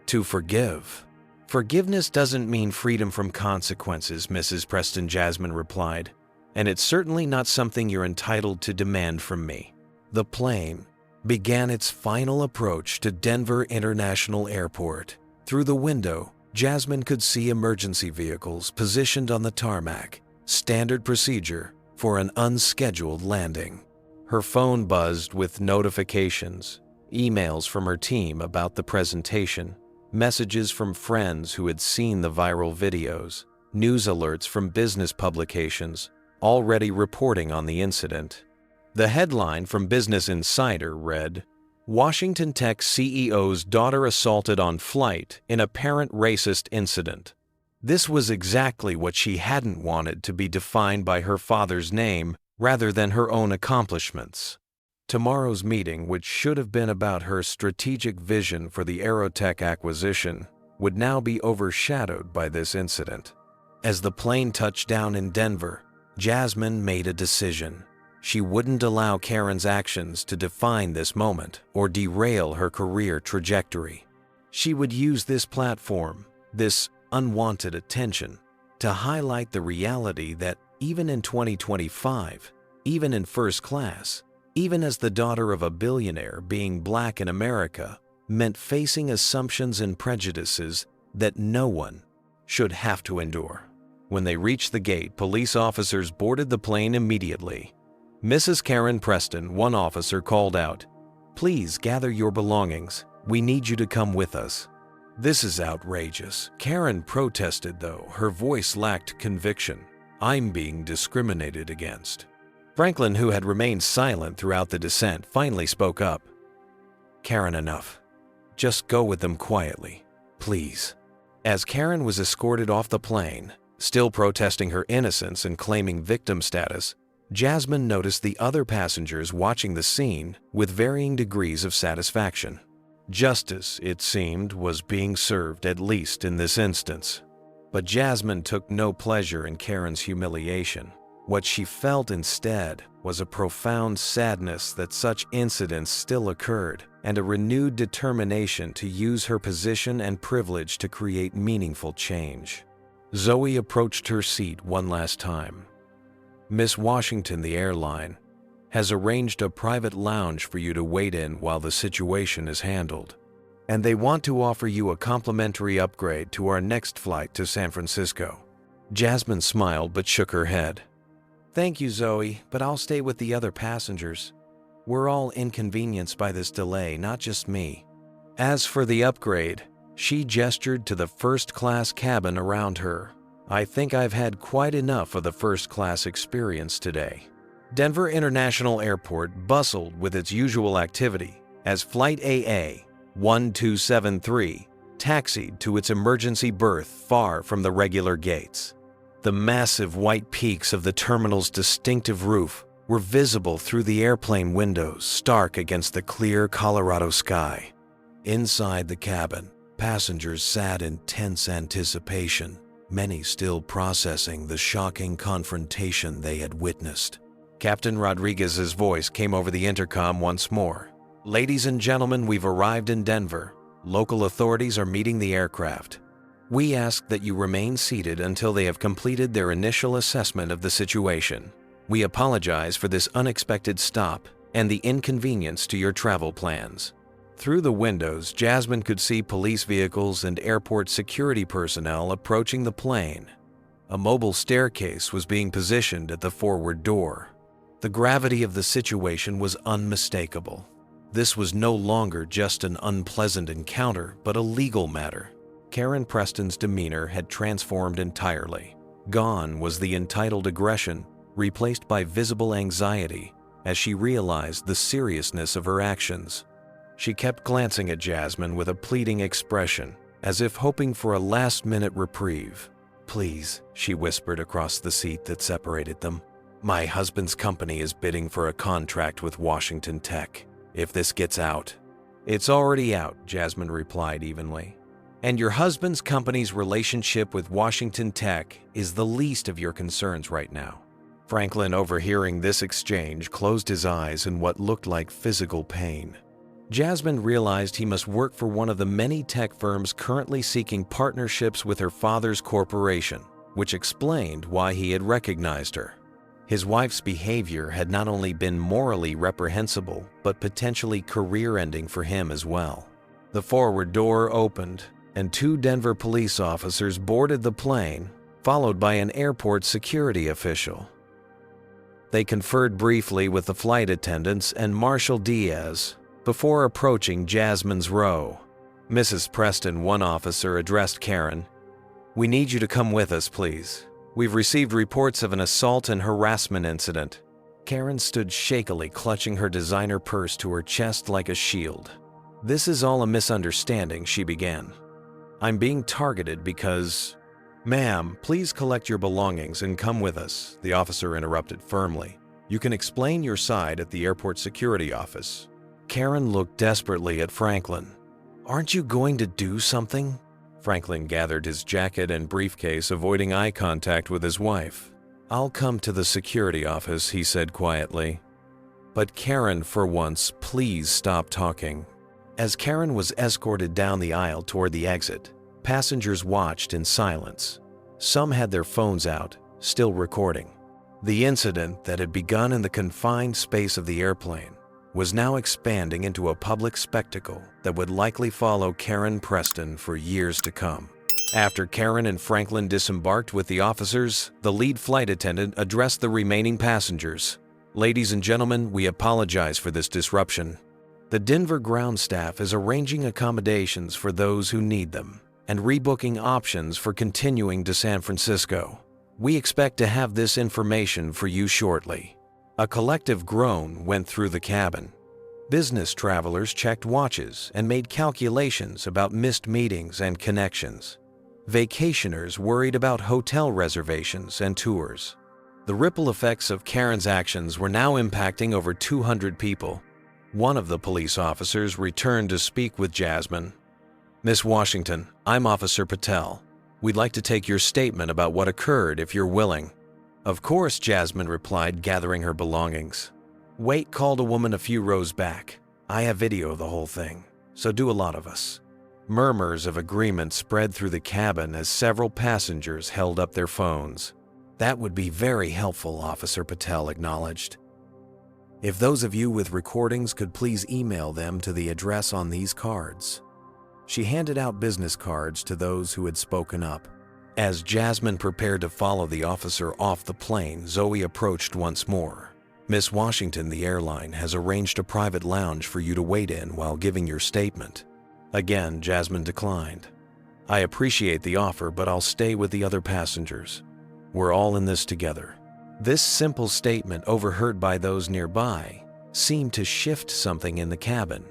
To forgive. Forgiveness doesn't mean freedom from consequences, Mrs. Preston, Jasmine replied. And it's certainly not something you're entitled to demand from me. The plane began its final approach to Denver International Airport. Through the window, Jasmine could see emergency vehicles positioned on the tarmac, standard procedure for an unscheduled landing. Her phone buzzed with notifications, emails from her team about the presentation, messages from friends who had seen the viral videos, news alerts from business publications already reporting on the incident. The headline from Business Insider read, Washington Tech CEO's daughter assaulted on flight in apparent racist incident. This was exactly what she hadn't wanted to be defined by her father's name rather than her own accomplishments. Tomorrow's meeting, which should have been about her strategic vision for the Aerotech acquisition, would now be overshadowed by this incident. As the plane touched down in Denver, Jasmine made a decision. She wouldn't allow Karen's actions to define this moment or derail her career trajectory. She would use this platform, this unwanted attention, to highlight the reality that even in 2025, even in first class, even as the daughter of a billionaire, being black in America meant facing assumptions and prejudices that no one should have to endure. When they reached the gate, police officers boarded the plane immediately. Mrs. Karen Preston, one officer called out, "Please gather your belongings. We need you to come with us." "This is outrageous." Karen protested, though her voice lacked conviction. "I'm being discriminated against." Franklin, who had remained silent throughout the descent, finally spoke up. "Karen, enough. Just go with them quietly, please." As Karen was escorted off the plane, still protesting her innocence and claiming victim status, Jasmine noticed the other passengers watching the scene with varying degrees of satisfaction. Justice, it seemed, was being served, at least in this instance. But Jasmine took no pleasure in Karen's humiliation. What she felt instead was a profound sadness that such incidents still occurred, and a renewed determination to use her position and privilege to create meaningful change. Zoe approached her seat one last time. "Miss Washington, the airline, has arranged a private lounge for you to wait in while the situation is handled. And they want to offer you a complimentary upgrade to our next flight to San Francisco." Jasmine smiled but shook her head. "Thank you, Zoe, but I'll stay with the other passengers. We're all inconvenienced by this delay, not just me." As for the upgrade, she gestured to the first-class cabin around her. "I think I've had quite enough of the first-class experience today." Denver International Airport bustled with its usual activity as Flight AA 1273 taxied to its emergency berth far from the regular gates. The massive white peaks of the terminal's distinctive roof were visible through the airplane windows, stark against the clear Colorado sky. Inside the cabin, passengers sat in tense anticipation, many still processing the shocking confrontation they had witnessed. Captain Rodriguez's voice came over the intercom once more. "Ladies and gentlemen, we've arrived in Denver. Local authorities are meeting the aircraft. We ask that you remain seated until they have completed their initial assessment of the situation. We apologize for this unexpected stop and the inconvenience to your travel plans." Through the windows, Jasmine could see police vehicles and airport security personnel approaching the plane. A mobile staircase was being positioned at the forward door. The gravity of the situation was unmistakable. This was no longer just an unpleasant encounter, but a legal matter. Karen Preston's demeanor had transformed entirely. Gone was the entitled aggression, replaced by visible anxiety as she realized the seriousness of her actions. She kept glancing at Jasmine with a pleading expression, as if hoping for a last-minute reprieve. "Please," she whispered across the seat that separated them. "My husband's company is bidding for a contract with Washington Tech. If this gets out..." "It's already out," Jasmine replied evenly. "And your husband's company's relationship with Washington Tech is the least of your concerns right now." Franklin, overhearing this exchange, closed his eyes in what looked like physical pain. Jasmine realized he must work for one of the many tech firms currently seeking partnerships with her father's corporation, which explained why he had recognized her. His wife's behavior had not only been morally reprehensible, but potentially career-ending for him as well. The forward door opened, and 2 Denver police officers boarded the plane, followed by an airport security official. They conferred briefly with the flight attendants and Marshal Diaz before approaching Jasmine's row. "Mrs. Preston," one officer addressed Karen, "we need you to come with us, please. We've received reports of an assault and harassment incident." Karen stood shakily, clutching her designer purse to her chest like a shield. "This is all a misunderstanding," she began. "I'm being targeted because..." "Ma'am, please collect your belongings and come with us," the officer interrupted firmly. "You can explain your side at the airport security office." Karen looked desperately at Franklin. "Aren't you going to do something?" Franklin gathered his jacket and briefcase, avoiding eye contact with his wife. "I'll come to the security office," he said quietly. "But Karen, for once, please stop talking." As Karen was escorted down the aisle toward the exit, passengers watched in silence. Some had their phones out, still recording. The incident that had begun in the confined space of the airplane was now expanding into a public spectacle that would likely follow Karen Preston for years to come. After Karen and Franklin disembarked with the officers, the lead flight attendant addressed the remaining passengers. "Ladies and gentlemen, we apologize for this disruption. The Denver ground staff is arranging accommodations for those who need them and rebooking options for continuing to San Francisco. We expect to have this information for you shortly." A collective groan went through the cabin. Business travelers checked watches and made calculations about missed meetings and connections. Vacationers worried about hotel reservations and tours. The ripple effects of Karen's actions were now impacting over 200 people. One of the police officers returned to speak with Jasmine. "Miss Washington, I'm Officer Patel. We'd like to take your statement about what occurred if you're willing." "Of course," Jasmine replied, gathering her belongings. Wait called a woman a few rows back. "I have video of the whole thing, so do a lot of us." Murmurs of agreement spread through the cabin as several passengers held up their phones. "That would be very helpful," Officer Patel acknowledged. "If those of you with recordings could please email them to the address on these cards." She handed out business cards to those who had spoken up. As Jasmine prepared to follow the officer off the plane, Zoe approached once more. "Miss Washington, the airline has arranged a private lounge for you to wait in while giving your statement." Again, Jasmine declined. "I appreciate the offer, but I'll stay with the other passengers. We're all in this together." This simple statement, overheard by those nearby, seemed to shift something in the cabin.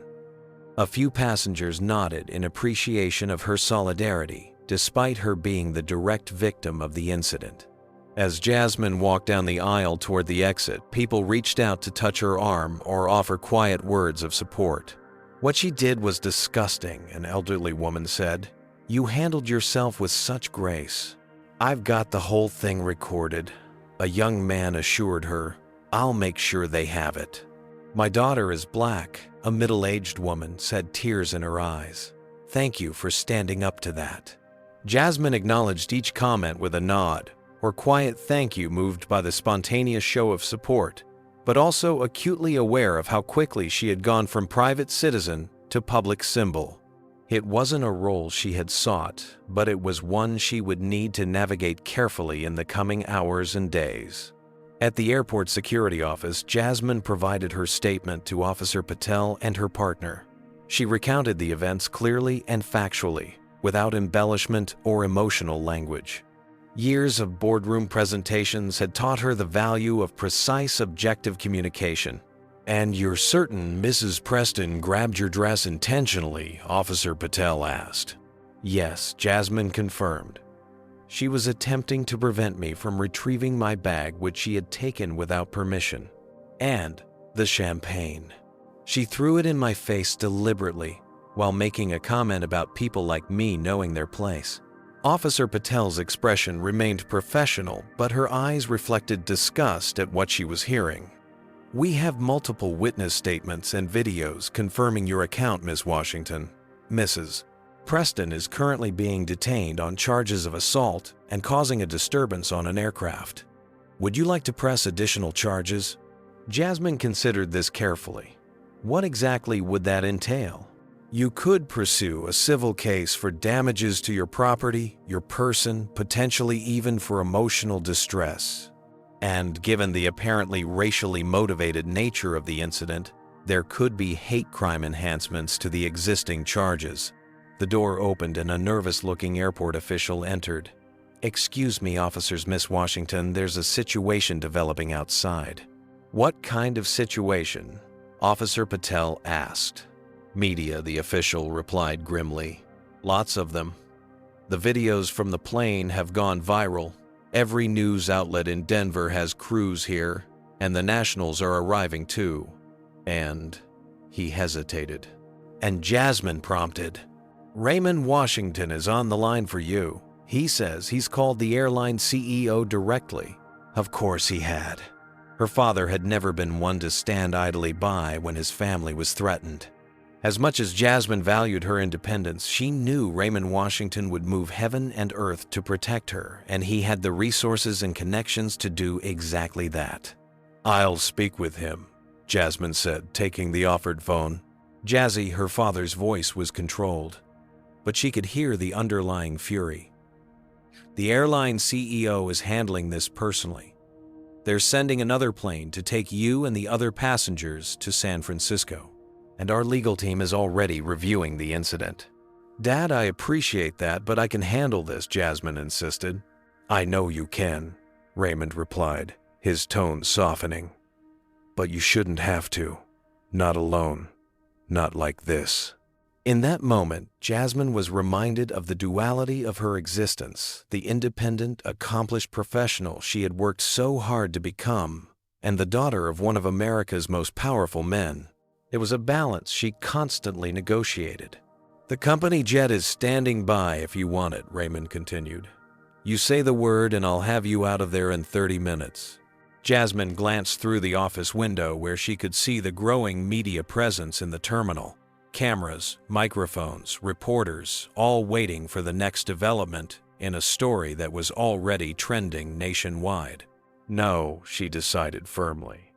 A few passengers nodded in appreciation of her solidarity, despite her being the direct victim of the incident. As Jasmine walked down the aisle toward the exit, people reached out to touch her arm or offer quiet words of support. "What she did was disgusting," an elderly woman said. "You handled yourself with such grace." "I've got the whole thing recorded," a young man assured her. "I'll make sure they have it." "My daughter is black," a middle-aged woman said, tears in her eyes. "Thank you for standing up to that." Jasmine acknowledged each comment with a nod, or quiet thank you moved by the spontaneous show of support, but also acutely aware of how quickly she had gone from private citizen to public symbol. It wasn't a role she had sought, but it was one she would need to navigate carefully in the coming hours and days. At the airport security office, Jasmine provided her statement to Officer Patel and her partner. She recounted the events clearly and factually, without embellishment or emotional language. Years of boardroom presentations had taught her the value of precise, objective communication. "And you're certain Mrs. Preston grabbed your dress intentionally?" Officer Patel asked. "Yes," Jasmine confirmed. "She was attempting to prevent me from retrieving my bag, which she had taken without permission. And the champagne. She threw it in my face deliberately, while making a comment about people like me knowing their place." Officer Patel's expression remained professional, but her eyes reflected disgust at what she was hearing. "We have multiple witness statements and videos confirming your account, Miss Washington. Mrs. Preston is currently being detained on charges of assault and causing a disturbance on an aircraft. Would you like to press additional charges?" Jasmine considered this carefully. What exactly would that entail? You could pursue a civil case for damages to your property, your person, potentially even for emotional distress. And given the apparently racially motivated nature of the incident, there could be hate crime enhancements to the existing charges. The door opened and a nervous-looking airport official entered. "Excuse me, officers, Miss Washington, there's a situation developing outside." "What kind of situation?" Officer Patel asked. "Media," the official replied grimly. "Lots of them. The videos from the plane have gone viral. Every news outlet in Denver has crews here, and the nationals are arriving too." And he hesitated. And Jasmine prompted, Raymond Washington is on the line for you. He says he's called the airline CEO directly. Of course he had. Her father had never been one to stand idly by when his family was threatened. As much as Jasmine valued her independence, she knew Raymond Washington would move heaven and earth to protect her, and he had the resources and connections to do exactly that. "I'll speak with him," Jasmine said, taking the offered phone. Jazzy, her father's voice was controlled, but she could hear the underlying fury. "The airline CEO is handling this personally. They're sending another plane to take you and the other passengers to San Francisco, and our legal team is already reviewing the incident." "Dad, I appreciate that, but I can handle this," Jasmine insisted. "I know you can," Raymond replied, his tone softening. "But you shouldn't have to. Not alone. Not like this." In that moment, Jasmine was reminded of the duality of her existence, the independent, accomplished professional she had worked so hard to become, and the daughter of one of America's most powerful men. It was a balance she constantly negotiated. "The company jet is standing by if you want it," Raymond continued. "You say the word and I'll have you out of there in 30 minutes. Jasmine glanced through the office window where she could see the growing media presence in the terminal. Cameras, microphones, reporters, all waiting for the next development in a story that was already trending nationwide. "No," she decided firmly.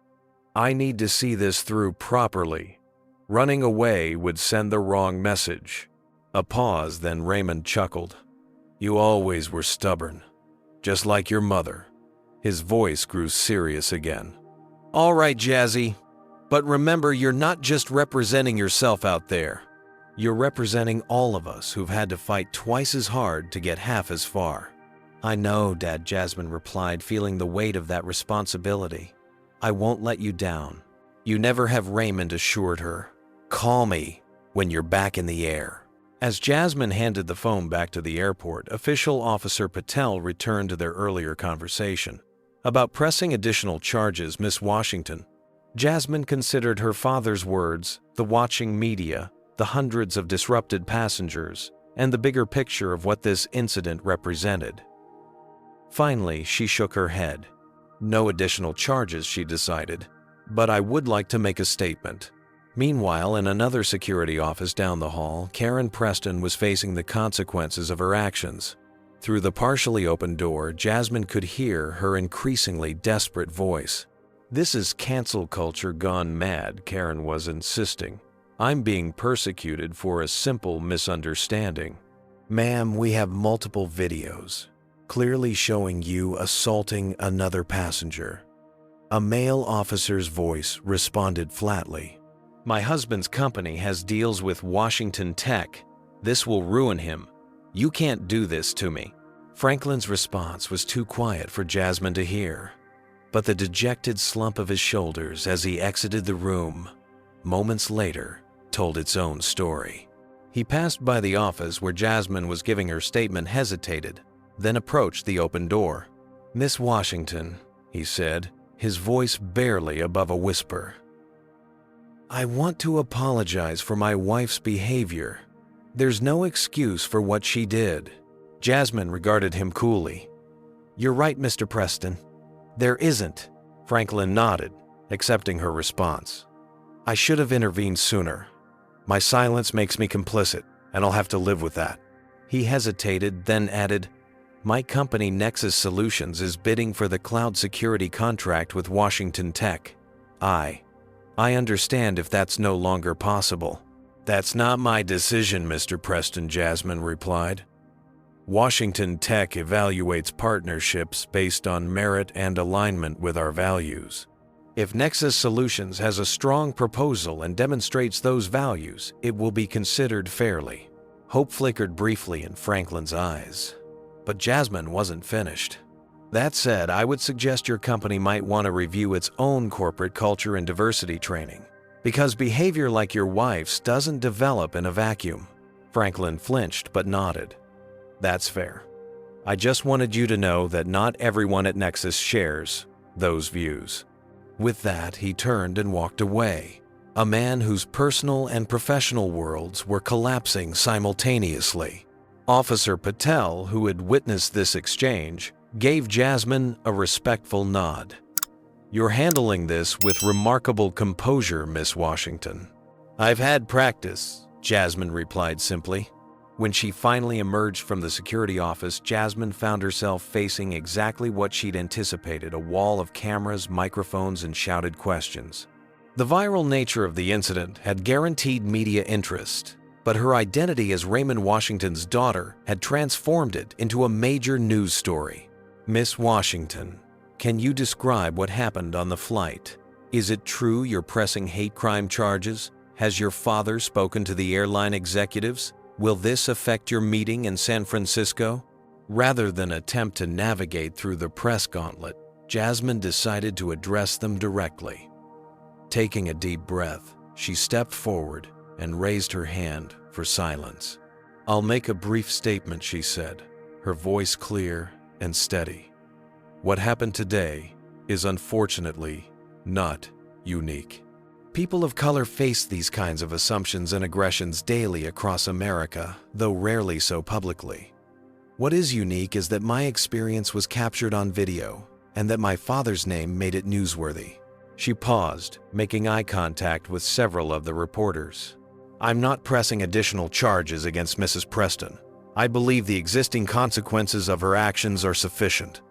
"I need to see this through properly. Running away would send the wrong message." A pause, then Raymond chuckled. "You always were stubborn, just like your mother." His voice grew serious again. "All right, Jazzy. But remember, you're not just representing yourself out there. You're representing all of us who've had to fight twice as hard to get half as far." "I know, Dad," Jasmine replied, feeling the weight of that responsibility. "I won't let you down." "You never have," Raymond assured her. "Call me when you're back in the air." As Jasmine handed the phone back to the airport, Official Officer Patel returned to their earlier conversation. About pressing additional charges, Miss Washington. Jasmine considered her father's words, the watching media, the hundreds of disrupted passengers, and the bigger picture of what this incident represented. Finally, she shook her head. "No additional charges," she decided, "but I would like to make a statement." Meanwhile, in another security office down the hall, Karen Preston was facing the consequences of her actions. Through the partially open door, Jasmine could hear her increasingly desperate voice. "This is cancel culture gone mad," Karen was insisting. "I'm being persecuted for a simple misunderstanding." "Ma'am, we have multiple videos, clearly showing you assaulting another passenger." A male officer's voice responded flatly. "My husband's company has deals with Washington Tech. This will ruin him. You can't do this to me." Franklin's response was too quiet for Jasmine to hear, but the dejected slump of his shoulders as he exited the room, moments later, told its own story. He passed by the office where Jasmine was giving her statement, hesitated, then approached the open door. "Miss Washington," he said, his voice barely above a whisper. "I want to apologize for my wife's behavior. There's no excuse for what she did." Jasmine regarded him coolly. "You're right, Mr. Preston. There isn't." Franklin nodded, accepting her response. "I should have intervened sooner. My silence makes me complicit, and I'll have to live with that." He hesitated, then added, "My company, Nexus Solutions, is bidding for the cloud security contract with Washington Tech. I understand if that's no longer possible." "That's not my decision, Mr. Preston," Jasmine replied. "Washington Tech evaluates partnerships based on merit and alignment with our values. If Nexus Solutions has a strong proposal and demonstrates those values, it will be considered fairly." Hope flickered briefly in Franklin's eyes, but Jasmine wasn't finished. "That said, I would suggest your company might want to review its own corporate culture and diversity training, because behavior like your wife's doesn't develop in a vacuum." Franklin flinched but nodded. "That's fair. I just wanted you to know that not everyone at Nexus shares those views." With that, he turned and walked away, a man whose personal and professional worlds were collapsing simultaneously. Officer Patel, who had witnessed this exchange, gave Jasmine a respectful nod. "You're handling this with remarkable composure, Miss Washington." "I've had practice," Jasmine replied simply. When she finally emerged from the security office, Jasmine found herself facing exactly what she'd anticipated: a wall of cameras, microphones, and shouted questions. The viral nature of the incident had guaranteed media interest, but her identity as Raymond Washington's daughter had transformed it into a major news story. "Miss Washington, can you describe what happened on the flight? Is it true you're pressing hate crime charges? Has your father spoken to the airline executives? Will this affect your meeting in San Francisco?" Rather than attempt to navigate through the press gauntlet, Jasmine decided to address them directly. Taking a deep breath, she stepped forward and raised her hand for silence. "I'll make a brief statement," she said, her voice clear and steady. "What happened today is unfortunately not unique. People of color face these kinds of assumptions and aggressions daily across America, though rarely so publicly. What is unique is that my experience was captured on video, and that my father's name made it newsworthy." She paused, making eye contact with several of the reporters. "I'm not pressing additional charges against Mrs. Preston. I believe the existing consequences of her actions are sufficient.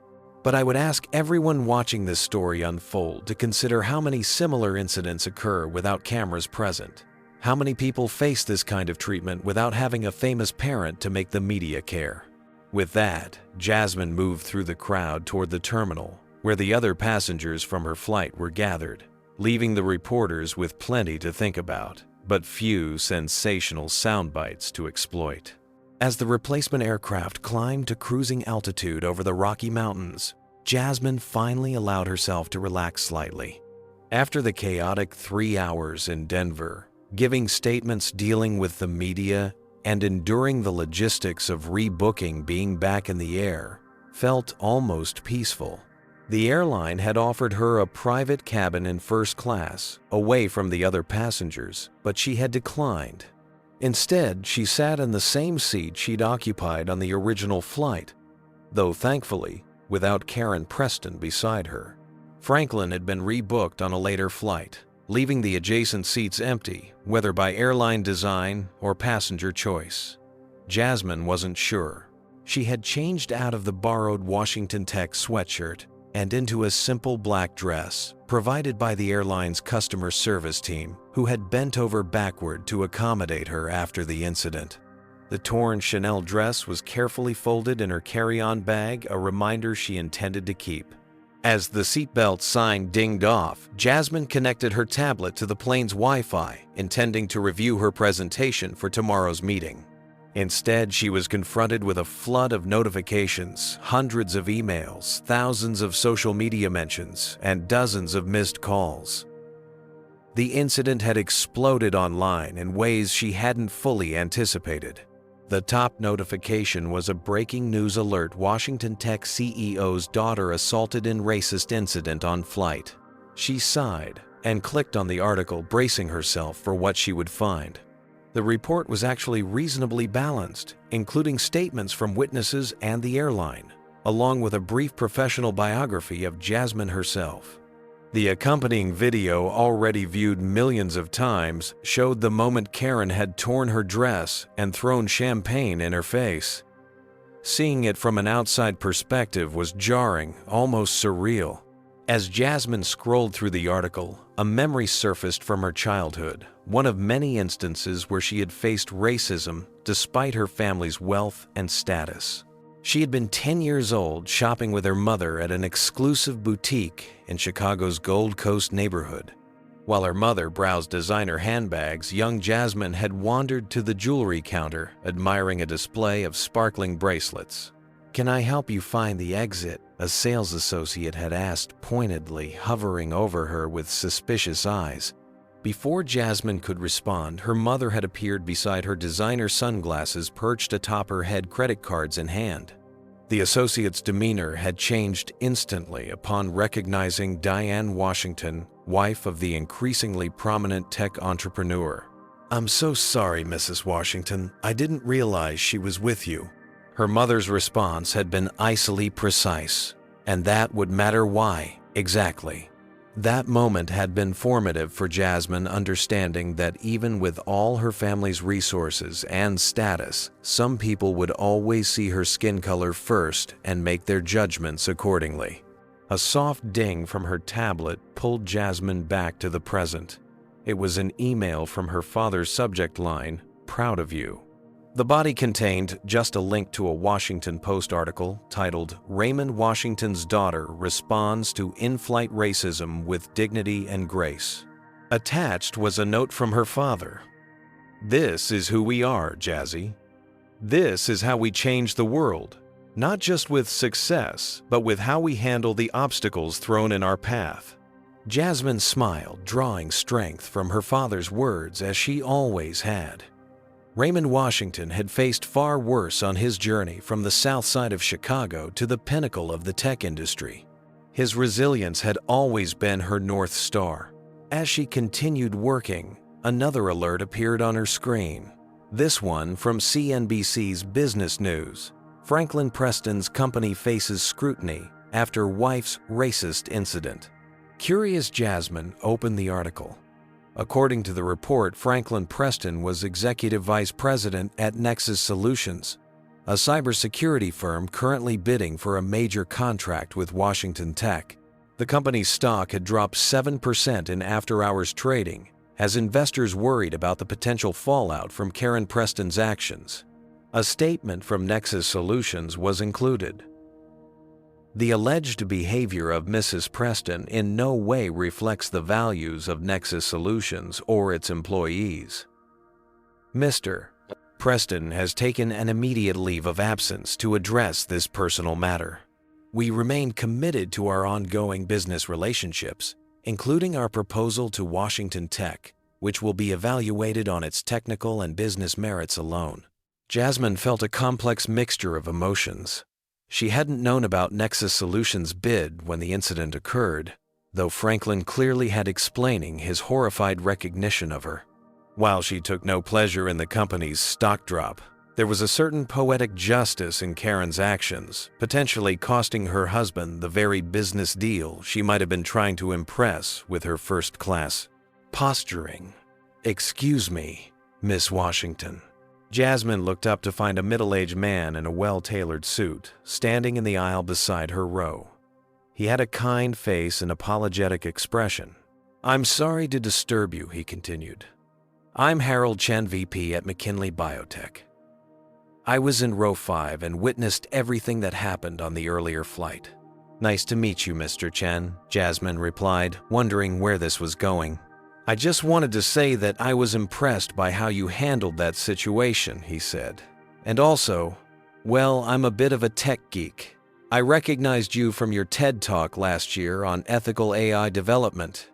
But I would ask everyone watching this story unfold to consider how many similar incidents occur without cameras present. How many people face this kind of treatment without having a famous parent to make the media care?" With that, Jasmine moved through the crowd toward the terminal, where the other passengers from her flight were gathered, leaving the reporters with plenty to think about, but few sensational sound bites to exploit. As the replacement aircraft climbed to cruising altitude over the Rocky Mountains, Jasmine finally allowed herself to relax slightly. After the chaotic 3 hours in Denver, giving statements dealing with the media and enduring the logistics of rebooking, being back in the air felt almost peaceful. The airline had offered her a private cabin in first class, away from the other passengers, but she had declined. Instead, she sat in the same seat she'd occupied on the original flight, though thankfully without Karen Preston beside her. Franklin had been rebooked on a later flight, leaving the adjacent seats empty, whether by airline design or passenger choice. Jasmine wasn't sure. She had changed out of the borrowed Washington Tech sweatshirt and into a simple black dress provided by the airline's customer service team, who had bent over backward to accommodate her after the incident. The torn Chanel dress was carefully folded in her carry-on bag, a reminder she intended to keep. As the seatbelt sign dinged off, Jasmine connected her tablet to the plane's Wi-Fi, intending to review her presentation for tomorrow's meeting. Instead, she was confronted with a flood of notifications, hundreds of emails, thousands of social media mentions, and dozens of missed calls. The incident had exploded online in ways she hadn't fully anticipated. The top notification was a breaking news alert: Washington Tech CEO's daughter assaulted in racist incident on flight. She sighed and clicked on the article, bracing herself for what she would find. The report was actually reasonably balanced, including statements from witnesses and the airline, along with a brief professional biography of Jasmine herself. The accompanying video, already viewed millions of times, showed the moment Karen had torn her dress and thrown champagne in her face. Seeing it from an outside perspective was jarring, almost surreal. As Jasmine scrolled through the article, a memory surfaced from her childhood, one of many instances where she had faced racism despite her family's wealth and status. She had been 10 years old, shopping with her mother at an exclusive boutique in Chicago's Gold Coast neighborhood. While her mother browsed designer handbags, young Jasmine had wandered to the jewelry counter, admiring a display of sparkling bracelets. "Can I help you find the exit?" a sales associate had asked pointedly, hovering over her with suspicious eyes. Before Jasmine could respond, her mother had appeared beside her, designer sunglasses perched atop her head, credit cards in hand. The associate's demeanor had changed instantly upon recognizing Diane Washington, wife of the increasingly prominent tech entrepreneur. "I'm so sorry, Mrs. Washington. I didn't realize she was with you." Her mother's response had been icily precise, and that would matter why, exactly. That moment had been formative for Jasmine, understanding that even with all her family's resources and status, some people would always see her skin color first and make their judgments accordingly. A soft ding from her tablet pulled Jasmine back to the present. It was an email from her father's subject line, "Proud of you." The body contained just a link to a Washington Post article titled "Raymond Washington's Daughter Responds to In-Flight Racism with Dignity and Grace." Attached was a note from her father. "This is who we are, Jazzy. This is how we change the world, not just with success, but with how we handle the obstacles thrown in our path." Jasmine smiled, drawing strength from her father's words as she always had. Raymond Washington had faced far worse on his journey from the south side of Chicago to the pinnacle of the tech industry. His resilience had always been her North Star. As she continued working, another alert appeared on her screen. This one from CNBC's Business News. Franklin Preston's company faces scrutiny after wife's racist incident. Curious Jasmine opened the article. According to the report, Franklin Preston was executive vice president at Nexus Solutions, a cybersecurity firm currently bidding for a major contract with Washington Tech. The company's stock had dropped 7% in after-hours trading as investors worried about the potential fallout from Karen Preston's actions. A statement from Nexus Solutions was included. The alleged behavior of Mrs. Preston in no way reflects the values of Nexus Solutions or its employees. Mr. Preston has taken an immediate leave of absence to address this personal matter. We remain committed to our ongoing business relationships, including our proposal to Washington Tech, which will be evaluated on its technical and business merits alone. Jasmine felt a complex mixture of emotions. She hadn't known about Nexus Solutions' bid when the incident occurred, though Franklin clearly had explaining his horrified recognition of her. While she took no pleasure in the company's stock drop, there was a certain poetic justice in Karen's actions, potentially costing her husband the very business deal she might have been trying to impress with her first-class posturing. "Excuse me, Miss Washington." Jasmine looked up to find a middle-aged man in a well-tailored suit standing in the aisle beside her row. He had a kind face and apologetic expression. "I'm sorry to disturb you," he continued. "I'm Harold Chen, VP at McKinley Biotech. I was in row 5 and witnessed everything that happened on the earlier flight." "Nice to meet you, Mr. Chen," Jasmine replied, wondering where this was going. "I just wanted to say that I was impressed by how you handled that situation," he said. "And also, well, I'm a bit of a tech geek. I recognized you from your TED Talk last year on ethical AI development.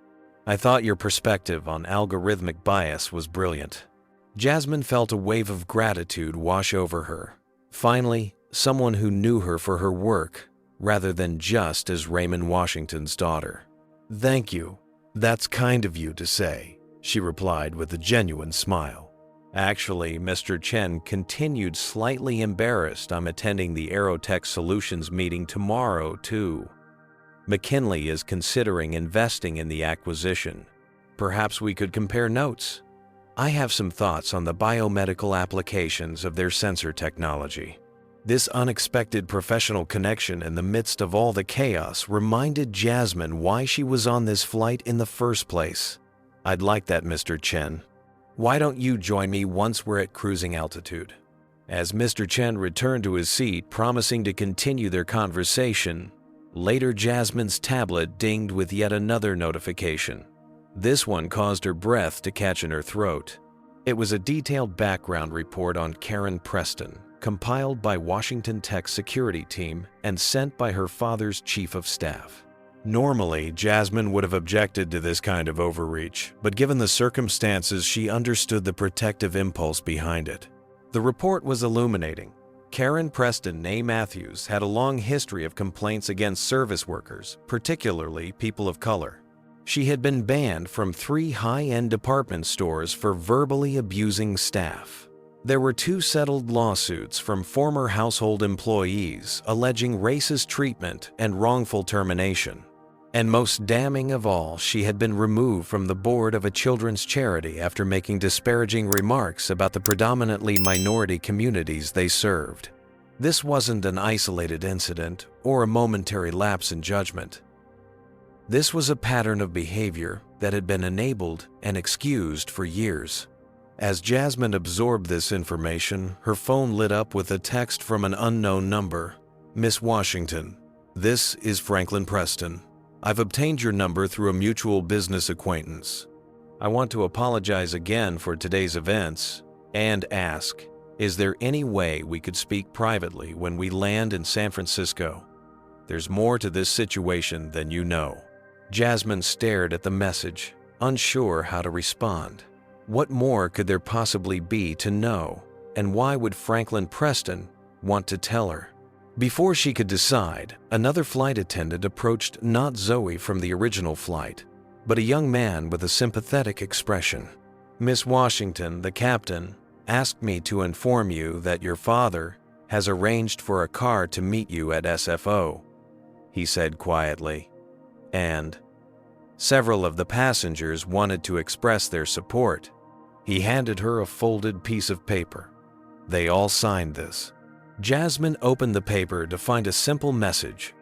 I thought your perspective on algorithmic bias was brilliant." Jasmine felt a wave of gratitude wash over her. Finally, someone who knew her for her work, rather than just as Raymond Washington's daughter. "Thank you. That's kind of you to say," she replied with a genuine smile. "Actually," Mr. Chen continued, slightly embarrassed, "I'm attending the Aerotech Solutions meeting tomorrow, too. McKinley is considering investing in the acquisition. Perhaps we could compare notes. I have some thoughts on the biomedical applications of their sensor technology." This unexpected professional connection in the midst of all the chaos reminded Jasmine why she was on this flight in the first place. "I'd like that, Mr. Chen. Why don't you join me once we're at cruising altitude?" As Mr. Chen returned to his seat, promising to continue their conversation, later Jasmine's tablet dinged with yet another notification. This one caused her breath to catch in her throat. It was a detailed background report on Karen Preston, compiled by Washington Tech's security team and sent by her father's chief of staff. Normally, Jasmine would have objected to this kind of overreach, but given the circumstances, she understood the protective impulse behind it. The report was illuminating. Karen Preston, née Matthews, had a long history of complaints against service workers, particularly people of color. She had been banned from 3 high-end department stores for verbally abusing staff. There were 2 settled lawsuits from former household employees alleging racist treatment and wrongful termination. And most damning of all, she had been removed from the board of a children's charity after making disparaging remarks about the predominantly minority communities they served. This wasn't an isolated incident or a momentary lapse in judgment. This was a pattern of behavior that had been enabled and excused for years. As Jasmine absorbed this information, her phone lit up with a text from an unknown number. "Miss Washington, this is Franklin Preston. I've obtained your number through a mutual business acquaintance. I want to apologize again for today's events and ask, is there any way we could speak privately when we land in San Francisco? There's more to this situation than you know." Jasmine stared at the message, unsure how to respond. What more could there possibly be to know, and why would Franklin Preston want to tell her? Before she could decide, another flight attendant approached, not Zoe from the original flight, but a young man with a sympathetic expression. "Miss Washington, the captain, asked me to inform you that your father has arranged for a car to meet you at SFO," he said quietly. And several of the passengers wanted to express their support. He handed her a folded piece of paper. They all signed this. Jasmine opened the paper to find a simple message: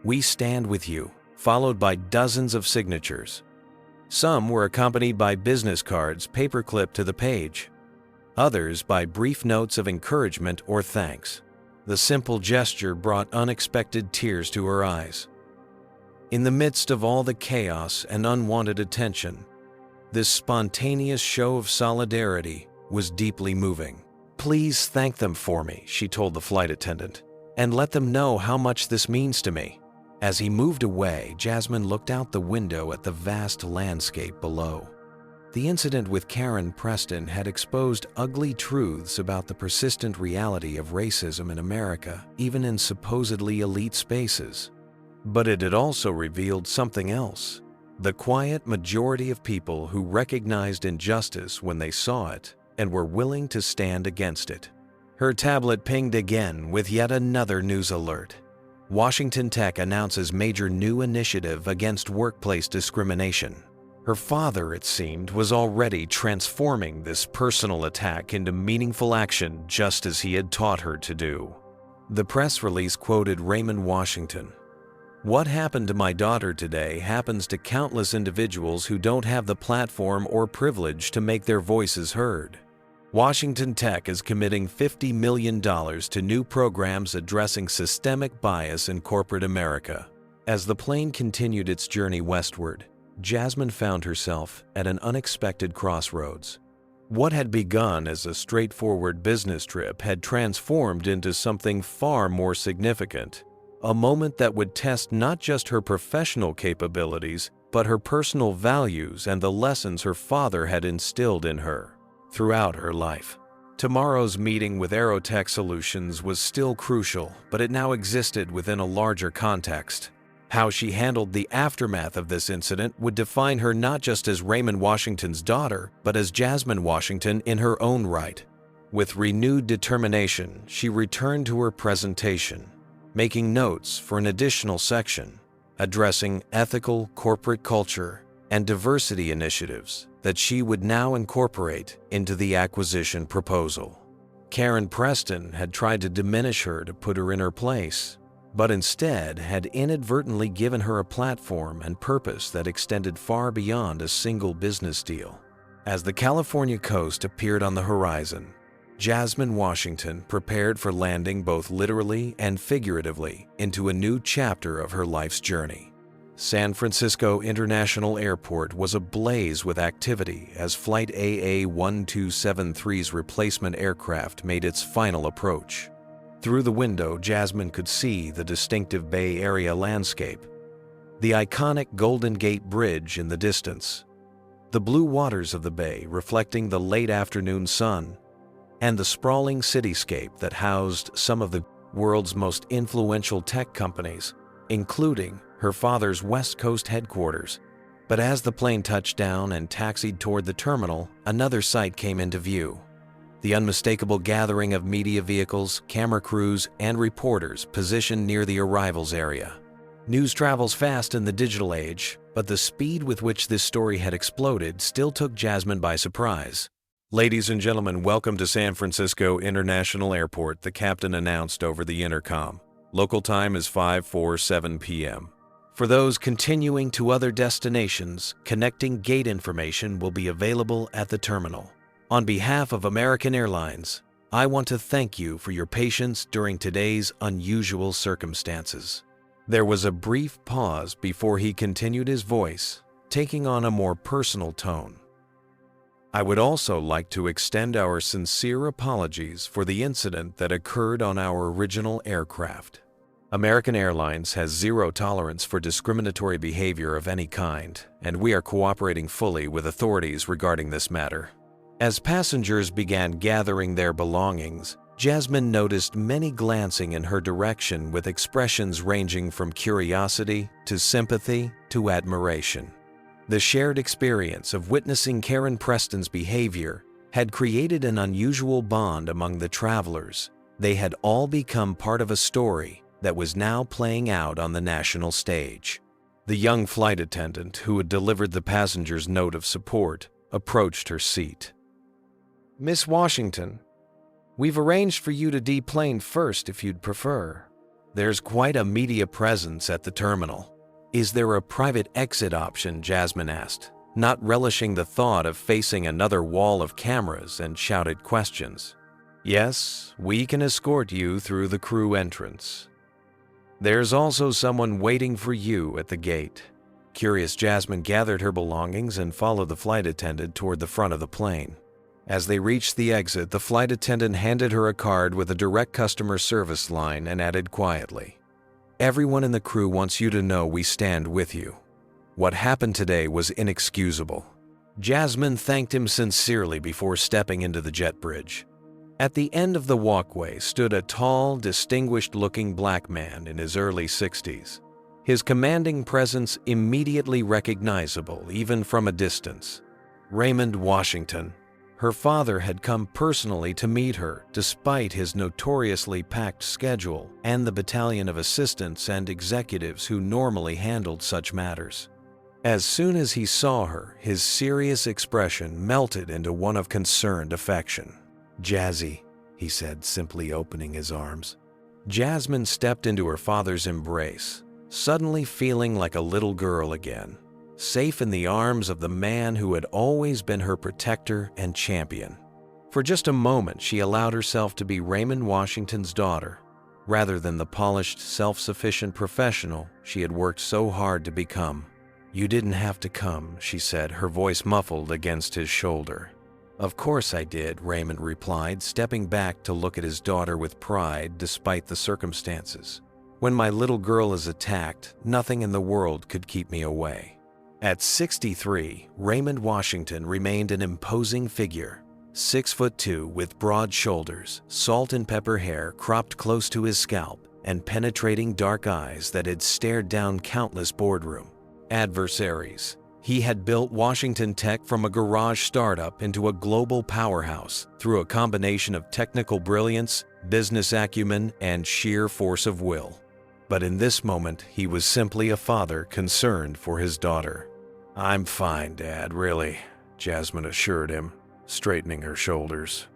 "We stand with you," followed by dozens of signatures. Some were accompanied by business cards paperclipped to the page, others by brief notes of encouragement or thanks. The simple gesture brought unexpected tears to her eyes. In the midst of all the chaos and unwanted attention, this spontaneous show of solidarity was deeply moving. "Please thank them for me," she told the flight attendant, "and let them know how much this means to me." As he moved away, Jasmine looked out the window at the vast landscape below. The incident with Karen Preston had exposed ugly truths about the persistent reality of racism in America, even in supposedly elite spaces. But it had also revealed something else: the quiet majority of people who recognized injustice when they saw it and were willing to stand against it. Her tablet pinged again with yet another news alert. Washington Tech announces major new initiative against workplace discrimination. Her father, it seemed, was already transforming this personal attack into meaningful action, just as he had taught her to do. The press release quoted Raymond Washington. "What happened to my daughter today happens to countless individuals who don't have the platform or privilege to make their voices heard. Washington Tech is committing $50 million to new programs addressing systemic bias in corporate America." As the plane continued its journey westward, Jasmine found herself at an unexpected crossroads. What had begun as a straightforward business trip had transformed into something far more significant. A moment that would test not just her professional capabilities, but her personal values and the lessons her father had instilled in her throughout her life. Tomorrow's meeting with Aerotech Solutions was still crucial, but it now existed within a larger context. How she handled the aftermath of this incident would define her not just as Raymond Washington's daughter, but as Jasmine Washington in her own right. With renewed determination, she returned to her presentation, making notes for an additional section addressing ethical corporate culture and diversity initiatives that she would now incorporate into the acquisition proposal. Karen Preston had tried to diminish her to put her in her place, but instead had inadvertently given her a platform and purpose that extended far beyond a single business deal. As the California coast appeared on the horizon, Jasmine Washington prepared for landing both literally and figuratively into a new chapter of her life's journey. San Francisco International Airport was ablaze with activity as Flight AA-1273's replacement aircraft made its final approach. Through the window, Jasmine could see the distinctive Bay Area landscape, the iconic Golden Gate Bridge in the distance, the blue waters of the bay reflecting the late afternoon sun, and the sprawling cityscape that housed some of the world's most influential tech companies, including her father's West Coast headquarters. But as the plane touched down and taxied toward the terminal, another sight came into view. The unmistakable gathering of media vehicles, camera crews, and reporters positioned near the arrivals area. News travels fast in the digital age, but the speed with which this story had exploded still took Jasmine by surprise. "Ladies and gentlemen, welcome to San Francisco International Airport," the captain announced over the intercom. "Local time is 5:47 p.m. For those continuing to other destinations, connecting gate information will be available at the terminal. On behalf of American Airlines, I want to thank you for your patience during today's unusual circumstances." There was a brief pause before he continued, his voice taking on a more personal tone. "I would also like to extend our sincere apologies for the incident that occurred on our original aircraft. American Airlines has zero tolerance for discriminatory behavior of any kind, and we are cooperating fully with authorities regarding this matter." As passengers began gathering their belongings, Jasmine noticed many glancing in her direction with expressions ranging from curiosity to sympathy to admiration. The shared experience of witnessing Karen Preston's behavior had created an unusual bond among the travelers. They had all become part of a story that was now playing out on the national stage. The young flight attendant who had delivered the passenger's note of support approached her seat. "Miss Washington, we've arranged for you to deplane first if you'd prefer. There's quite a media presence at the terminal." "Is there a private exit option?" Jasmine asked, not relishing the thought of facing another wall of cameras and shouted questions. "Yes, we can escort you through the crew entrance. There's also someone waiting for you at the gate." Curious Jasmine gathered her belongings and followed the flight attendant toward the front of the plane. As they reached the exit, the flight attendant handed her a card with a direct customer service line and added quietly, "Everyone in the crew wants you to know we stand with you. What happened today was inexcusable." Jasmine thanked him sincerely before stepping into the jet bridge. At the end of the walkway stood a tall, distinguished-looking black man in his early 60s. His commanding presence immediately recognizable even from a distance. Raymond Washington. Her father had come personally to meet her despite his notoriously packed schedule and the battalion of assistants and executives who normally handled such matters. As soon as he saw her, his serious expression melted into one of concerned affection. "Jazzy," he said, simply opening his arms. Jasmine stepped into her father's embrace, suddenly feeling like a little girl again, safe in the arms of the man who had always been her protector and champion. For just a moment, she allowed herself to be Raymond Washington's daughter, rather than the polished, self-sufficient professional she had worked so hard to become. "You didn't have to come," she said, her voice muffled against his shoulder. "Of course I did," Raymond replied, stepping back to look at his daughter with pride despite the circumstances. "When my little girl is attacked, nothing in the world could keep me away." At 63, Raymond Washington remained an imposing figure, 6'2" with broad shoulders, salt and pepper hair cropped close to his scalp, and penetrating dark eyes that had stared down countless boardroom adversaries. He had built Washington Tech from a garage startup into a global powerhouse through a combination of technical brilliance, business acumen, and sheer force of will. But in this moment, he was simply a father concerned for his daughter. "I'm fine, Dad, really," Jasmine assured him, straightening her shoulders.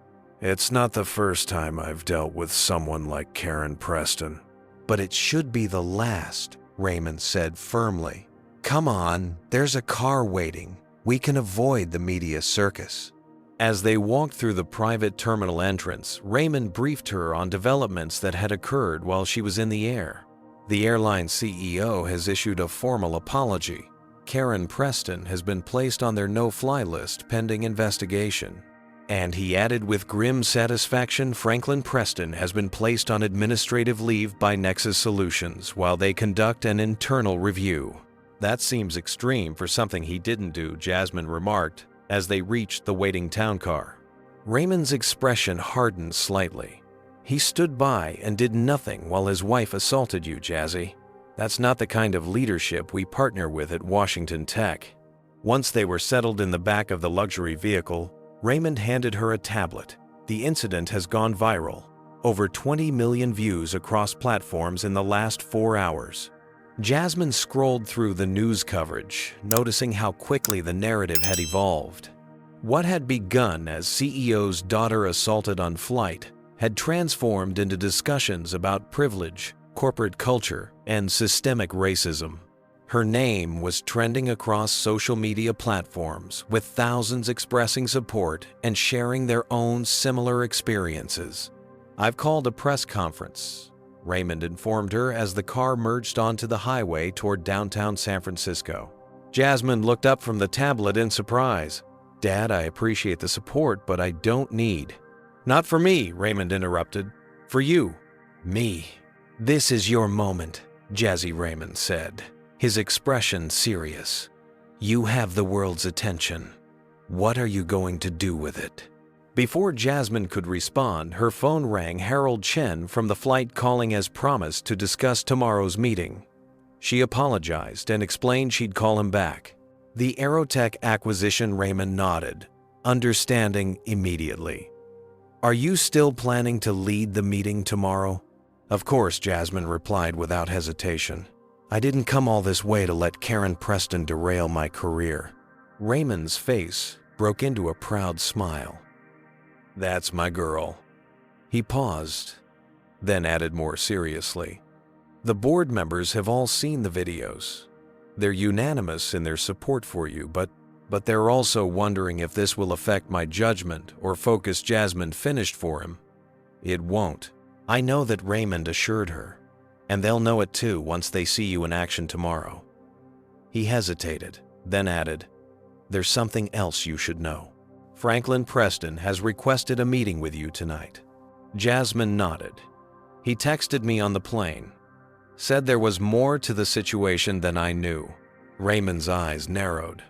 "It's not the first time I've dealt with someone like Karen Preston." "But it should be the last," Raymond said firmly. "Come on, there's a car waiting. We can avoid the media circus." As they walked through the private terminal entrance, Raymond briefed her on developments that had occurred while she was in the air. The airline CEO has issued a formal apology. Karen Preston has been placed on their no-fly list pending investigation. And he added with grim satisfaction, Franklin Preston has been placed on administrative leave by Nexus Solutions while they conduct an internal review. "That seems extreme for something he didn't do," Jasmine remarked as they reached the waiting town car. Raymond's expression hardened slightly. "He stood by and did nothing while his wife assaulted you, Jazzy. That's not the kind of leadership we partner with at Washington Tech." Once they were settled in the back of the luxury vehicle, Raymond handed her a tablet. The incident has gone viral. Over 20 million views across platforms in the last 4 hours. Jasmine scrolled through the news coverage, noticing how quickly the narrative had evolved. What had begun as CEO's daughter assaulted on flight had transformed into discussions about privilege, corporate culture, and systemic racism. Her name was trending across social media platforms, with thousands expressing support and sharing their own similar experiences. "I've called a press conference," Raymond informed her as the car merged onto the highway toward downtown San Francisco. Jasmine looked up from the tablet in surprise. "Dad, I appreciate the support, but I don't need." "Not for me," Raymond interrupted. "For you." "Me. This is your moment," Jazzy Raymond said, his expression serious. "You have the world's attention. What are you going to do with it?" Before Jasmine could respond, her phone rang. Harold Chen from the flight calling as promised to discuss tomorrow's meeting. She apologized and explained she'd call him back. The Aerotech acquisition, Raymond nodded, understanding immediately. "Are you still planning to lead the meeting tomorrow?" "Of course," Jasmine replied without hesitation. "I didn't come all this way to let Karen Preston derail my career." Raymond's face broke into a proud smile. "That's my girl." He paused, then added more seriously, "The board members have all seen the videos. They're unanimous in their support for you, but they're also wondering if this will affect my judgment or focus." Jasmine finished for him. "It won't." "I know that," Raymond assured her, "and they'll know it too once they see you in action tomorrow." He hesitated, then added, "There's something else you should know. Franklin Preston has requested a meeting with you tonight." Jasmine nodded. "He texted me on the plane. Said there was more to the situation than I knew." Raymond's eyes narrowed.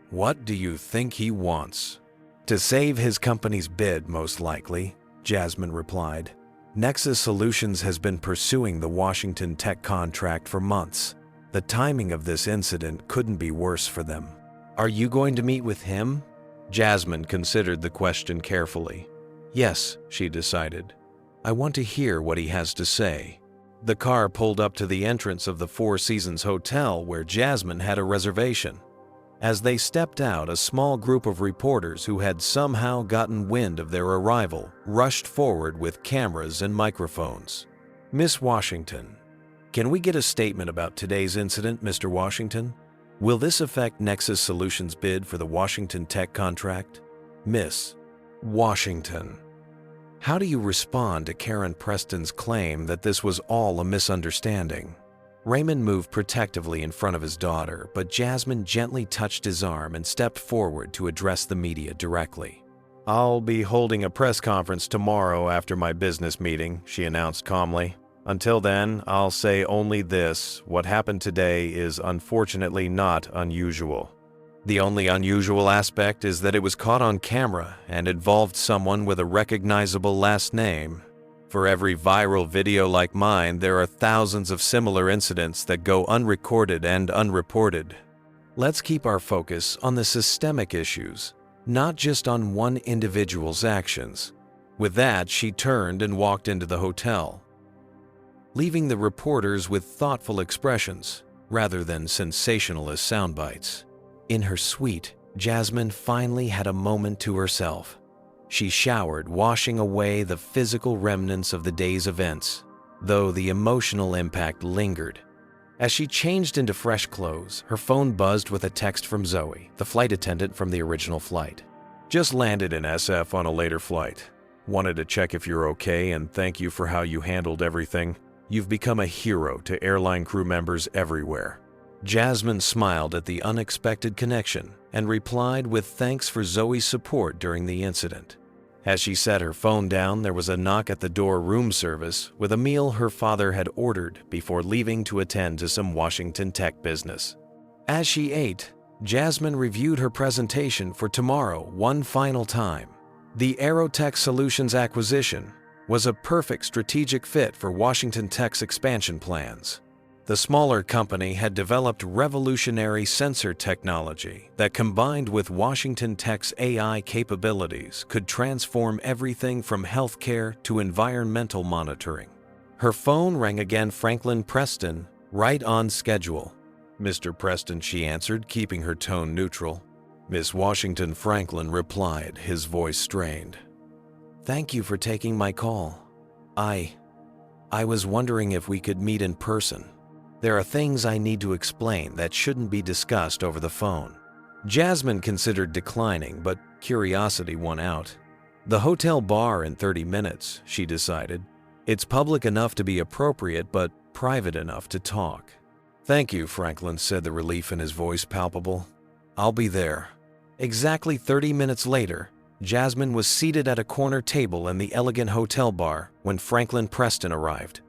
"What do you think he wants?" "To save his company's bid, most likely," Jasmine replied. "Nexus Solutions has been pursuing the Washington Tech contract for months. The timing of this incident couldn't be worse for them." "Are you going to meet with him?" Jasmine considered the question carefully. "Yes," she decided. "I want to hear what he has to say." The car pulled up to the entrance of the Four Seasons Hotel where Jasmine had a reservation. As they stepped out, a small group of reporters who had somehow gotten wind of their arrival rushed forward with cameras and microphones. "Miss Washington, can we get a statement about today's incident, Mr. Washington? Will this affect Nexus Solutions' bid for the Washington Tech contract?" "Miss Washington, how do you respond to Karen Preston's claim that this was all a misunderstanding?" Raymond moved protectively in front of his daughter, but Jasmine gently touched his arm and stepped forward to address the media directly. "I'll be holding a press conference tomorrow after my business meeting," she announced calmly. "Until then, I'll say only this: what happened today is unfortunately not unusual. The only unusual aspect is that it was caught on camera and involved someone with a recognizable last name. For every viral video like mine, there are thousands of similar incidents that go unrecorded and unreported. Let's keep our focus on the systemic issues, not just on one individual's actions." With that, she turned and walked into the hotel, leaving the reporters with thoughtful expressions rather than sensationalist soundbites. In her suite, Jasmine finally had a moment to herself. She showered, washing away the physical remnants of the day's events, though the emotional impact lingered. As she changed into fresh clothes, her phone buzzed with a text from Zoe, the flight attendant from the original flight. "Just landed in SF on a later flight. Wanted to check if you're okay and thank you for how you handled everything. You've become a hero to airline crew members everywhere." Jasmine smiled at the unexpected connection and replied with thanks for Zoe's support during the incident. As she set her phone down, there was a knock at the door. Room service with a meal her father had ordered before leaving to attend to some Washington Tech business. As she ate, Jasmine reviewed her presentation for tomorrow one final time. The Aerotech Solutions acquisition was a perfect strategic fit for Washington Tech's expansion plans. The smaller company had developed revolutionary sensor technology that, combined with Washington Tech's AI capabilities, could transform everything from healthcare to environmental monitoring. Her phone rang again. Franklin Preston, right on schedule. Mr. Preston, she answered, keeping her tone neutral. Miss Washington, Franklin replied, his voice strained. Thank you for taking my call. I was wondering if we could meet in person. There are things I need to explain that shouldn't be discussed over the phone. Jasmine considered declining, but curiosity won out. The hotel bar in 30 minutes, she decided. It's public enough to be appropriate, but private enough to talk. Thank you, Franklin said, the relief in his voice palpable. I'll be there. Exactly 30 minutes later, Jasmine was seated at a corner table in the elegant hotel bar when Franklin Preston arrived.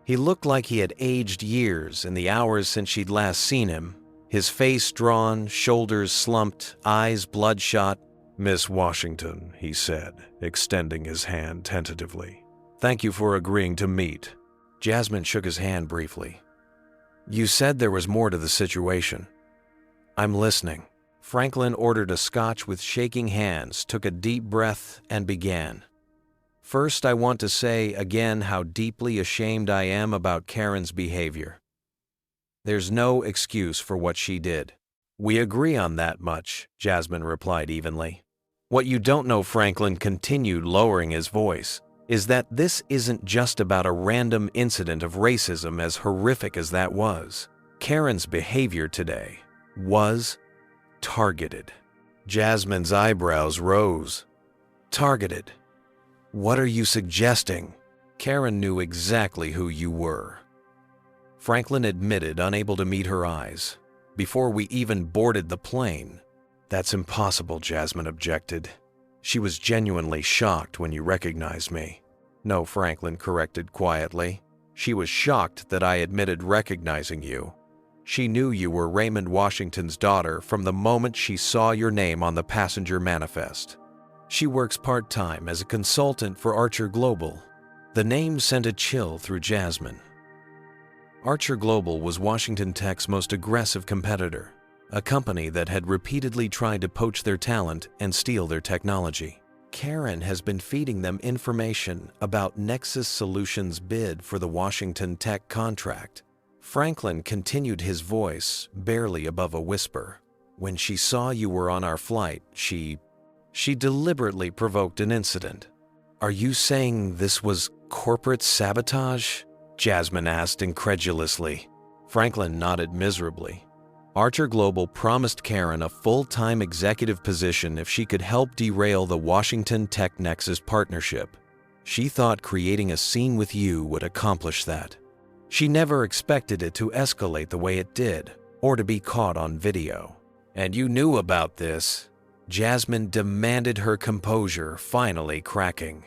He looked like he had aged years in the hours since she'd last seen him, his face drawn, shoulders slumped, eyes bloodshot. Miss Washington, he said, extending his hand tentatively. Thank you for agreeing to meet. Jasmine shook his hand briefly. You said there was more to the situation. I'm listening. Franklin ordered a scotch with shaking hands, took a deep breath, and began. First, I want to say again how deeply ashamed I am about Karen's behavior. There's no excuse for what she did. We agree on that much, Jasmine replied evenly. What you don't know, Franklin continued, lowering his voice, is that this isn't just about a random incident of racism, as horrific as that was. Karen's behavior today was targeted. Jasmine's eyebrows rose. Targeted? What are you suggesting? Karen knew exactly who you were. Franklin admitted, unable to meet her eyes. Before we even boarded the plane. That's impossible, Jasmine objected. She was genuinely shocked when you recognized me. No, Franklin corrected quietly. She was shocked that I admitted recognizing you. She knew you were Raymond Washington's daughter from the moment she saw your name on the passenger manifest. She works part-time as a consultant for Archer Global. The name sent a chill through Jasmine. Archer Global was Washington Tech's most aggressive competitor, a company that had repeatedly tried to poach their talent and steal their technology. Karen has been feeding them information about Nexus Solutions' bid for the Washington Tech contract. Franklin continued, his voice barely above a whisper. When she saw you were on our flight, she deliberately provoked an incident. Are you saying this was corporate sabotage? Jasmine asked incredulously. Franklin nodded miserably. Archer Global promised Karen a full-time executive position if she could help derail the Washington Tech Nexus partnership. She thought creating a scene with you would accomplish that. She never expected it to escalate the way it did, or to be caught on video. And you knew about this? Jasmine demanded, her composure finally cracking.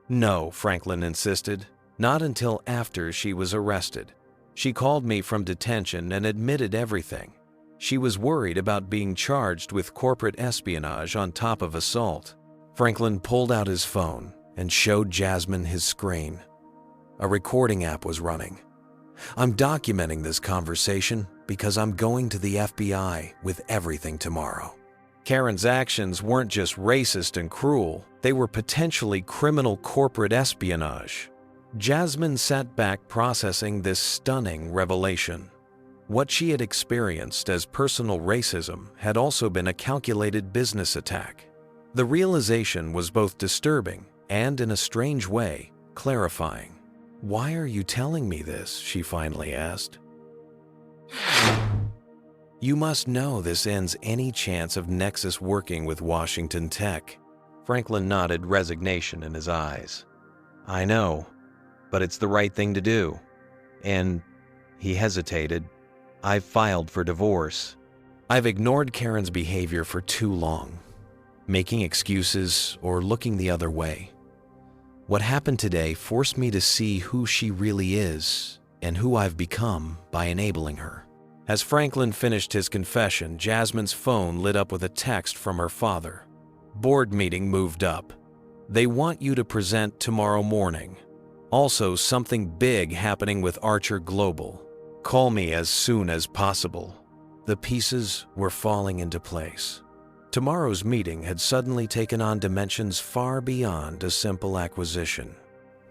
No, Franklin insisted. Not until after she was arrested. She called me from detention and admitted everything. She was worried about being charged with corporate espionage on top of assault. Franklin pulled out his phone and showed Jasmine his screen. A recording app was running. I'm documenting this conversation because I'm going to the FBI with everything tomorrow. Karen's actions weren't just racist and cruel, they were potentially criminal corporate espionage. Jasmine sat back, processing this stunning revelation. What she had experienced as personal racism had also been a calculated business attack. The realization was both disturbing and, in a strange way, clarifying. Why are you telling me this? She finally asked. You must know this ends any chance of Nexus working with Washington Tech. Franklin nodded, resignation in his eyes. I know, but it's the right thing to do. And he hesitated. I've filed for divorce. I've ignored Karen's behavior for too long, making excuses or looking the other way. What happened today forced me to see who she really is and who I've become by enabling her. As Franklin finished his confession, Jasmine's phone lit up with a text from her father. Board meeting moved up. They want you to present tomorrow morning. Also, something big happening with Archer Global. Call me as soon as possible." The pieces were falling into place. Tomorrow's meeting had suddenly taken on dimensions far beyond a simple acquisition.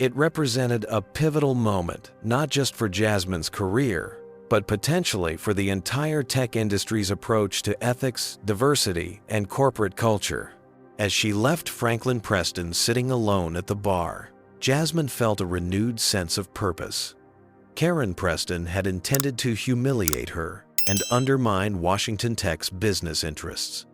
It represented a pivotal moment, not just for Jasmine's career, but potentially for the entire tech industry's approach to ethics, diversity, and corporate culture. As she left Franklin Preston sitting alone at the bar, Jasmine felt a renewed sense of purpose. Karen Preston had intended to humiliate her and undermine Washington Tech's business interests.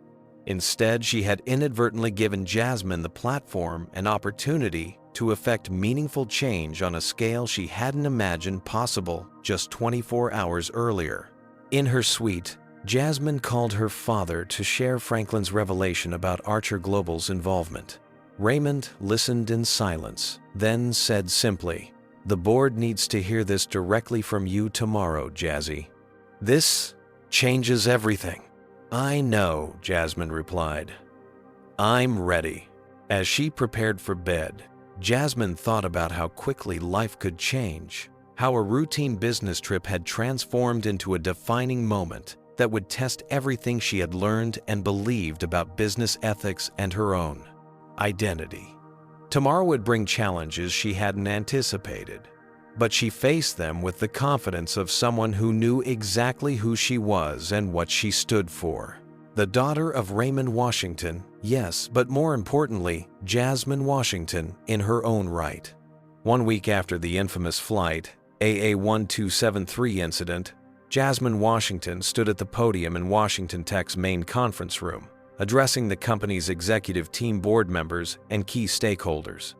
Instead, she had inadvertently given Jasmine the platform and opportunity to effect meaningful change on a scale she hadn't imagined possible just 24 hours earlier. In her suite, Jasmine called her father to share Franklin's revelation about Archer Global's involvement. Raymond listened in silence, then said simply, "The board needs to hear this directly from you tomorrow, Jazzy. This changes everything." "I know," Jasmine replied. "I'm ready." As she prepared for bed, Jasmine thought about how quickly life could change, how a routine business trip had transformed into a defining moment that would test everything she had learned and believed about business ethics and her own identity. Tomorrow would bring challenges she hadn't anticipated, but she faced them with the confidence of someone who knew exactly who she was and what she stood for. The daughter of Raymond Washington, yes, but more importantly, Jasmine Washington in her own right. 1 week after the infamous flight, AA-1273 incident, Jasmine Washington stood at the podium in Washington Tech's main conference room, addressing the company's executive team, board members, and key stakeholders.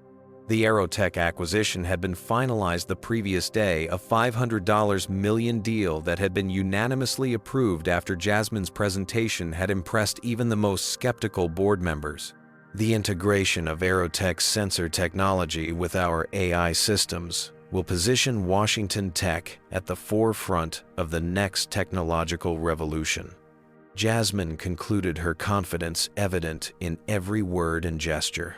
The Aerotech acquisition had been finalized the previous day, a $500 million deal that had been unanimously approved after Jasmine's presentation had impressed even the most skeptical board members. The integration of Aerotech's sensor technology with our AI systems will position Washington Tech at the forefront of the next technological revolution. Jasmine concluded, her confidence evident in every word and gesture.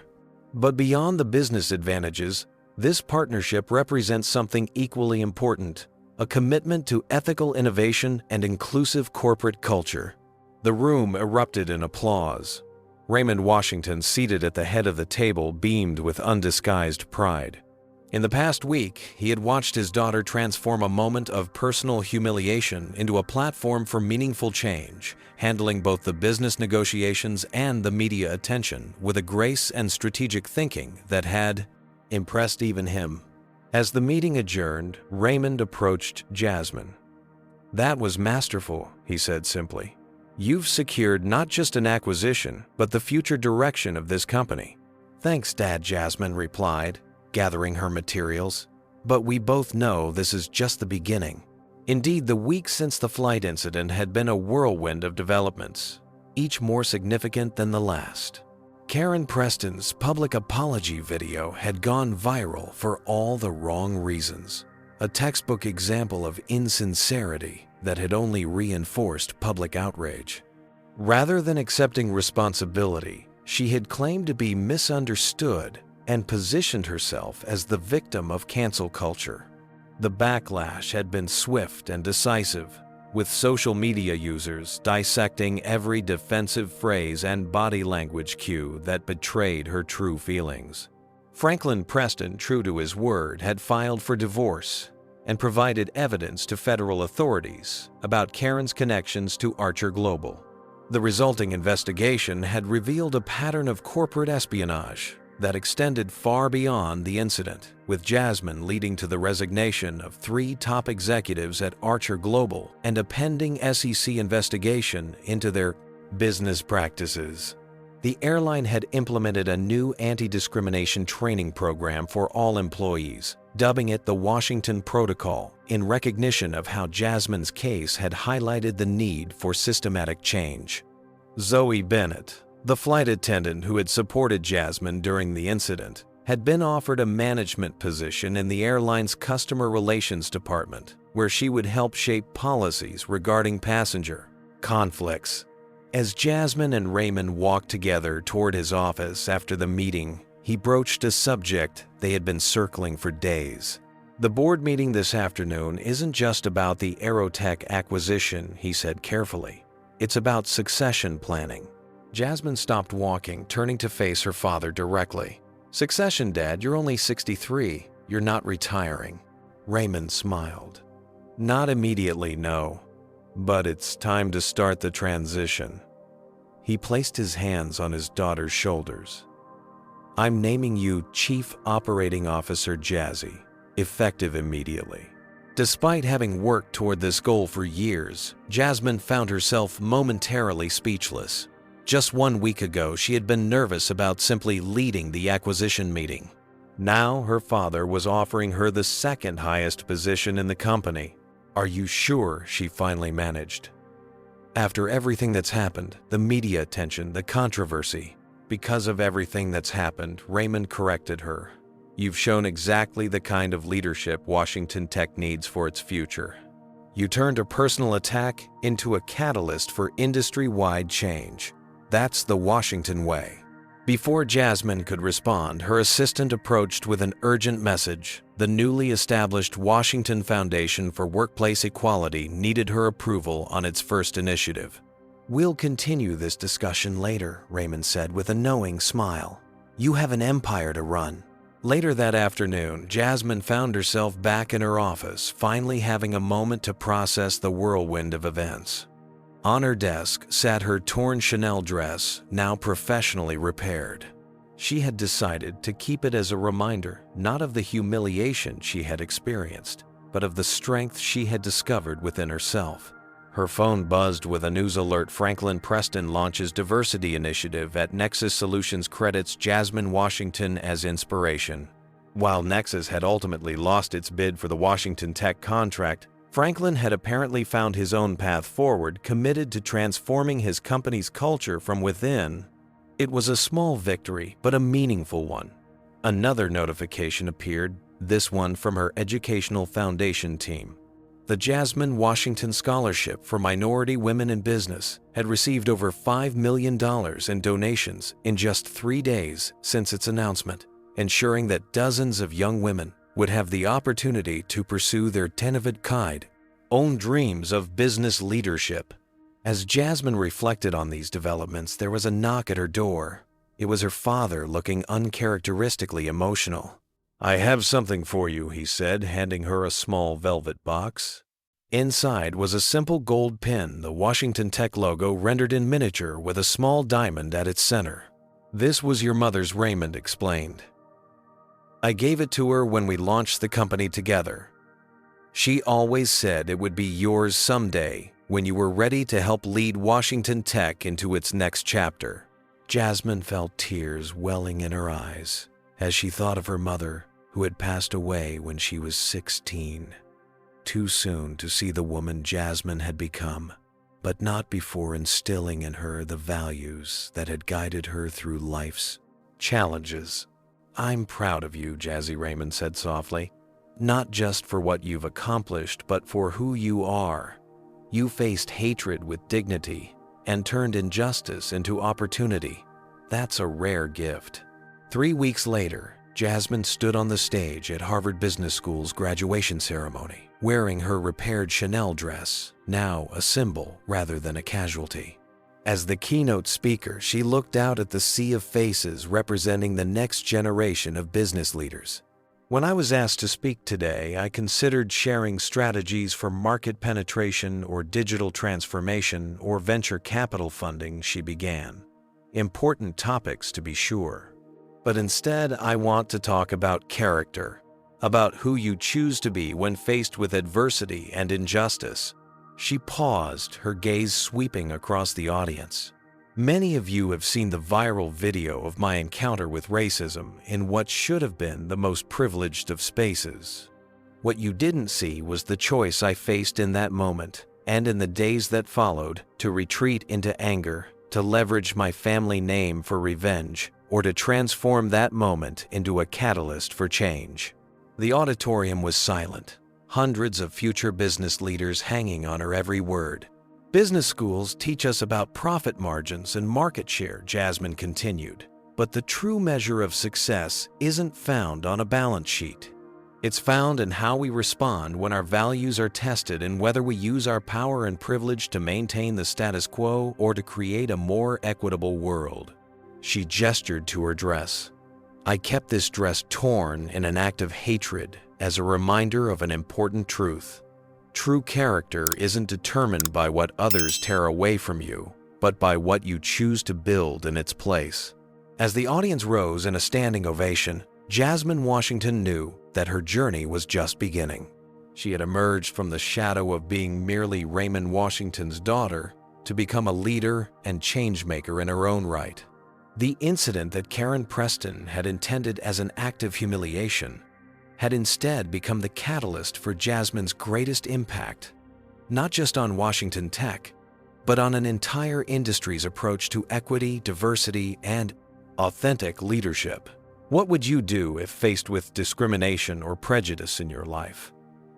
But beyond the business advantages, this partnership represents something equally important: a commitment to ethical innovation and inclusive corporate culture. The room erupted in applause. Raymond Washington, seated at the head of the table, beamed with undisguised pride. In the past week, he had watched his daughter transform a moment of personal humiliation into a platform for meaningful change, handling both the business negotiations and the media attention with a grace and strategic thinking that had impressed even him. As the meeting adjourned, Raymond approached Jasmine. "That was masterful," he said simply. "You've secured not just an acquisition, but the future direction of this company." "Thanks, Dad," Jasmine replied, gathering her materials. "But we both know this is just the beginning." Indeed, the week since the flight incident had been a whirlwind of developments, each more significant than the last. Karen Preston's public apology video had gone viral for all the wrong reasons, a textbook example of insincerity that had only reinforced public outrage. Rather than accepting responsibility, she had claimed to be misunderstood and positioned herself as the victim of cancel culture. The backlash had been swift and decisive, with social media users dissecting every defensive phrase and body language cue that betrayed her true feelings. Franklin Preston, true to his word, had filed for divorce and provided evidence to federal authorities about Karen's connections to Archer Global. The resulting investigation had revealed a pattern of corporate espionage that extended far beyond the incident, with Jasmine leading to the resignation of 3 top executives at Archer Global and a pending SEC investigation into their business practices. The airline had implemented a new anti-discrimination training program for all employees, dubbing it the Washington Protocol, in recognition of how Jasmine's case had highlighted the need for systematic change. Zoe Bennett, the flight attendant who had supported Jasmine during the incident, had been offered a management position in the airline's customer relations department, where she would help shape policies regarding passenger conflicts. As Jasmine and Raymond walked together toward his office after the meeting, he broached a subject they had been circling for days: The board meeting this afternoon isn't just about the Aerotech acquisition, he said carefully. It's about succession planning. Jasmine stopped walking, turning to face her father directly. Succession, Dad, you're only 63. You're not retiring. Raymond smiled. Not immediately, no. But it's time to start the transition. He placed his hands on his daughter's shoulders. I'm naming you Chief Operating Officer Jazzy, effective immediately. Despite having worked toward this goal for years, Jasmine found herself momentarily speechless. Just 1 week ago, she had been nervous about simply leading the acquisition meeting. Now her father was offering her the second highest position in the company. Are you sure? She finally managed. After everything that's happened, the media attention, the controversy, because of everything that's happened, Raymond corrected her. You've shown exactly the kind of leadership Washington Tech needs for its future. You turned a personal attack into a catalyst for industry-wide change. That's the Washington way. Before Jasmine could respond, her assistant approached with an urgent message. The newly established Washington Foundation for Workplace Equality needed her approval on its first initiative. We'll continue this discussion later, Raymond said with a knowing smile. You have an empire to run. Later that afternoon, Jasmine found herself back in her office, finally having a moment to process the whirlwind of events. On her desk sat her torn Chanel dress, now professionally repaired. She had decided to keep it as a reminder, not of the humiliation she had experienced, but of the strength she had discovered within herself. Her phone buzzed with a news alert. Franklin Preston launches diversity initiative at Nexus Solutions, credits Jasmine Washington as inspiration. While Nexus had ultimately lost its bid for the Washington Tech contract, Franklin had apparently found his own path forward, committed to transforming his company's culture from within. It was a small victory, but a meaningful one. Another notification appeared, this one from her educational foundation team. The Jasmine Washington Scholarship for Minority Women in Business had received over $5 million in donations in just 3 days since its announcement, ensuring that dozens of young women would have the opportunity to pursue their tenevad own dreams of business leadership. As Jasmine reflected on these developments, there was a knock at her door. It was her father, looking uncharacteristically emotional. I have something for you, he said, handing her a small velvet box. Inside was a simple gold pin, the Washington Tech logo rendered in miniature with a small diamond at its center. This was your mother's, Raymond explained. I gave it to her when we launched the company together. She always said it would be yours someday when you were ready to help lead Washington Tech into its next chapter. Jasmine felt tears welling in her eyes as she thought of her mother, who had passed away when she was 16. Too soon to see the woman Jasmine had become, but not before instilling in her the values that had guided her through life's challenges. I'm proud of you, Jazzy, Raymond said softly. Not just for what you've accomplished, but for who you are. You faced hatred with dignity and turned injustice into opportunity. That's a rare gift. 3 weeks later, Jasmine stood on the stage at Harvard Business School's graduation ceremony, wearing her repaired Chanel dress, now a symbol rather than a casualty. As the keynote speaker, she looked out at the sea of faces representing the next generation of business leaders. When I was asked to speak today, I considered sharing strategies for market penetration or digital transformation or venture capital funding, she began. Important topics, to be sure. But instead, I want to talk about character, about who you choose to be when faced with adversity and injustice. She paused, her gaze sweeping across the audience. Many of you have seen the viral video of my encounter with racism in what should have been the most privileged of spaces. What you didn't see was the choice I faced in that moment, and in the days that followed, to retreat into anger, to leverage my family name for revenge, or to transform that moment into a catalyst for change. The auditorium was silent. Hundreds of future business leaders hanging on her every word. Business schools teach us about profit margins and market share, Jasmine continued. But the true measure of success isn't found on a balance sheet. It's found in how we respond when our values are tested and whether we use our power and privilege to maintain the status quo or to create a more equitable world. She gestured to her dress. I kept this dress torn in an act of hatred as a reminder of an important truth. True character isn't determined by what others tear away from you, but by what you choose to build in its place. As the audience rose in a standing ovation, Jasmine Washington knew that her journey was just beginning. She had emerged from the shadow of being merely Raymond Washington's daughter to become a leader and changemaker in her own right. The incident that Karen Preston had intended as an act of humiliation had instead become the catalyst for Jasmine's greatest impact, not just on Washington Tech, but on an entire industry's approach to equity, diversity, and authentic leadership. What would you do if faced with discrimination or prejudice in your life?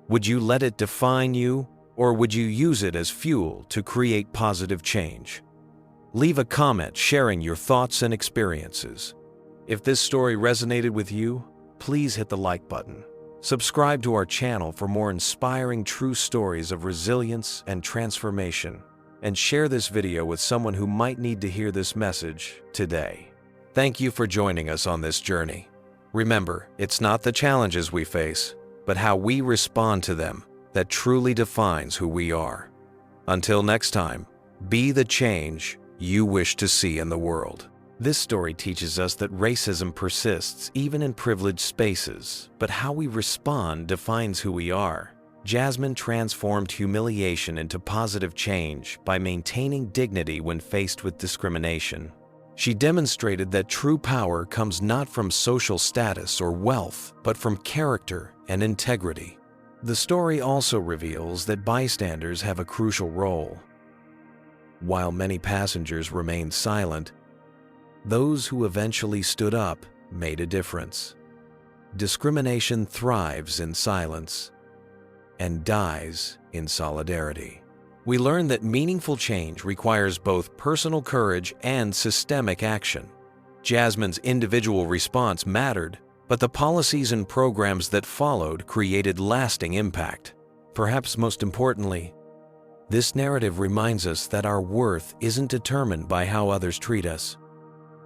Would you let it define you, or would you use it as fuel to create positive change? Leave a comment sharing your thoughts and experiences. If this story resonated with you, please hit the like button. Subscribe to our channel for more inspiring true stories of resilience and transformation, and share this video with someone who might need to hear this message today. Thank you for joining us on this journey. Remember, it's not the challenges we face, but how we respond to them that truly defines who we are. Until next time, be the change you wish to see in the world. This story teaches us that racism persists even in privileged spaces, but how we respond defines who we are. Jasmine transformed humiliation into positive change by maintaining dignity when faced with discrimination. She demonstrated that true power comes not from social status or wealth, but from character and integrity. The story also reveals that bystanders have a crucial role. While many passengers remained silent, those who eventually stood up made a difference. Discrimination thrives in silence and dies in solidarity. We learn that meaningful change requires both personal courage and systemic action. Jasmine's individual response mattered, but the policies and programs that followed created lasting impact. Perhaps most importantly, this narrative reminds us that our worth isn't determined by how others treat us.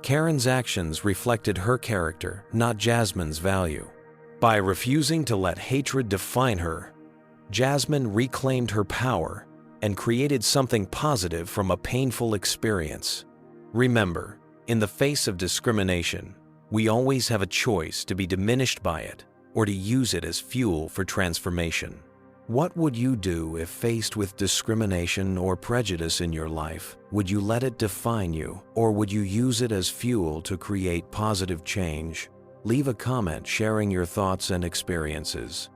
Karen's actions reflected her character, not Jasmine's value. By refusing to let hatred define her, Jasmine reclaimed her power and created something positive from a painful experience. Remember, in the face of discrimination, we always have a choice to be diminished by it or to use it as fuel for transformation. What would you do if faced with discrimination or prejudice in your life? Would you let it define you, or would you use it as fuel to create positive change? Leave a comment sharing your thoughts and experiences.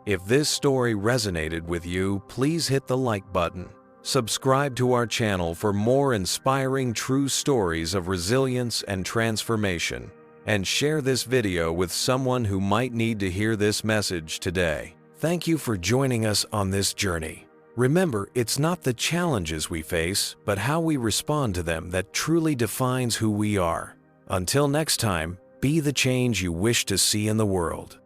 If this story resonated with you, please hit the like button. Subscribe to our channel for more inspiring true stories of resilience and transformation. And share this video with someone who might need to hear this message today. Thank you for joining us on this journey. Remember, it's not the challenges we face, but how we respond to them that truly defines who we are. Until next time, be the change you wish to see in the world.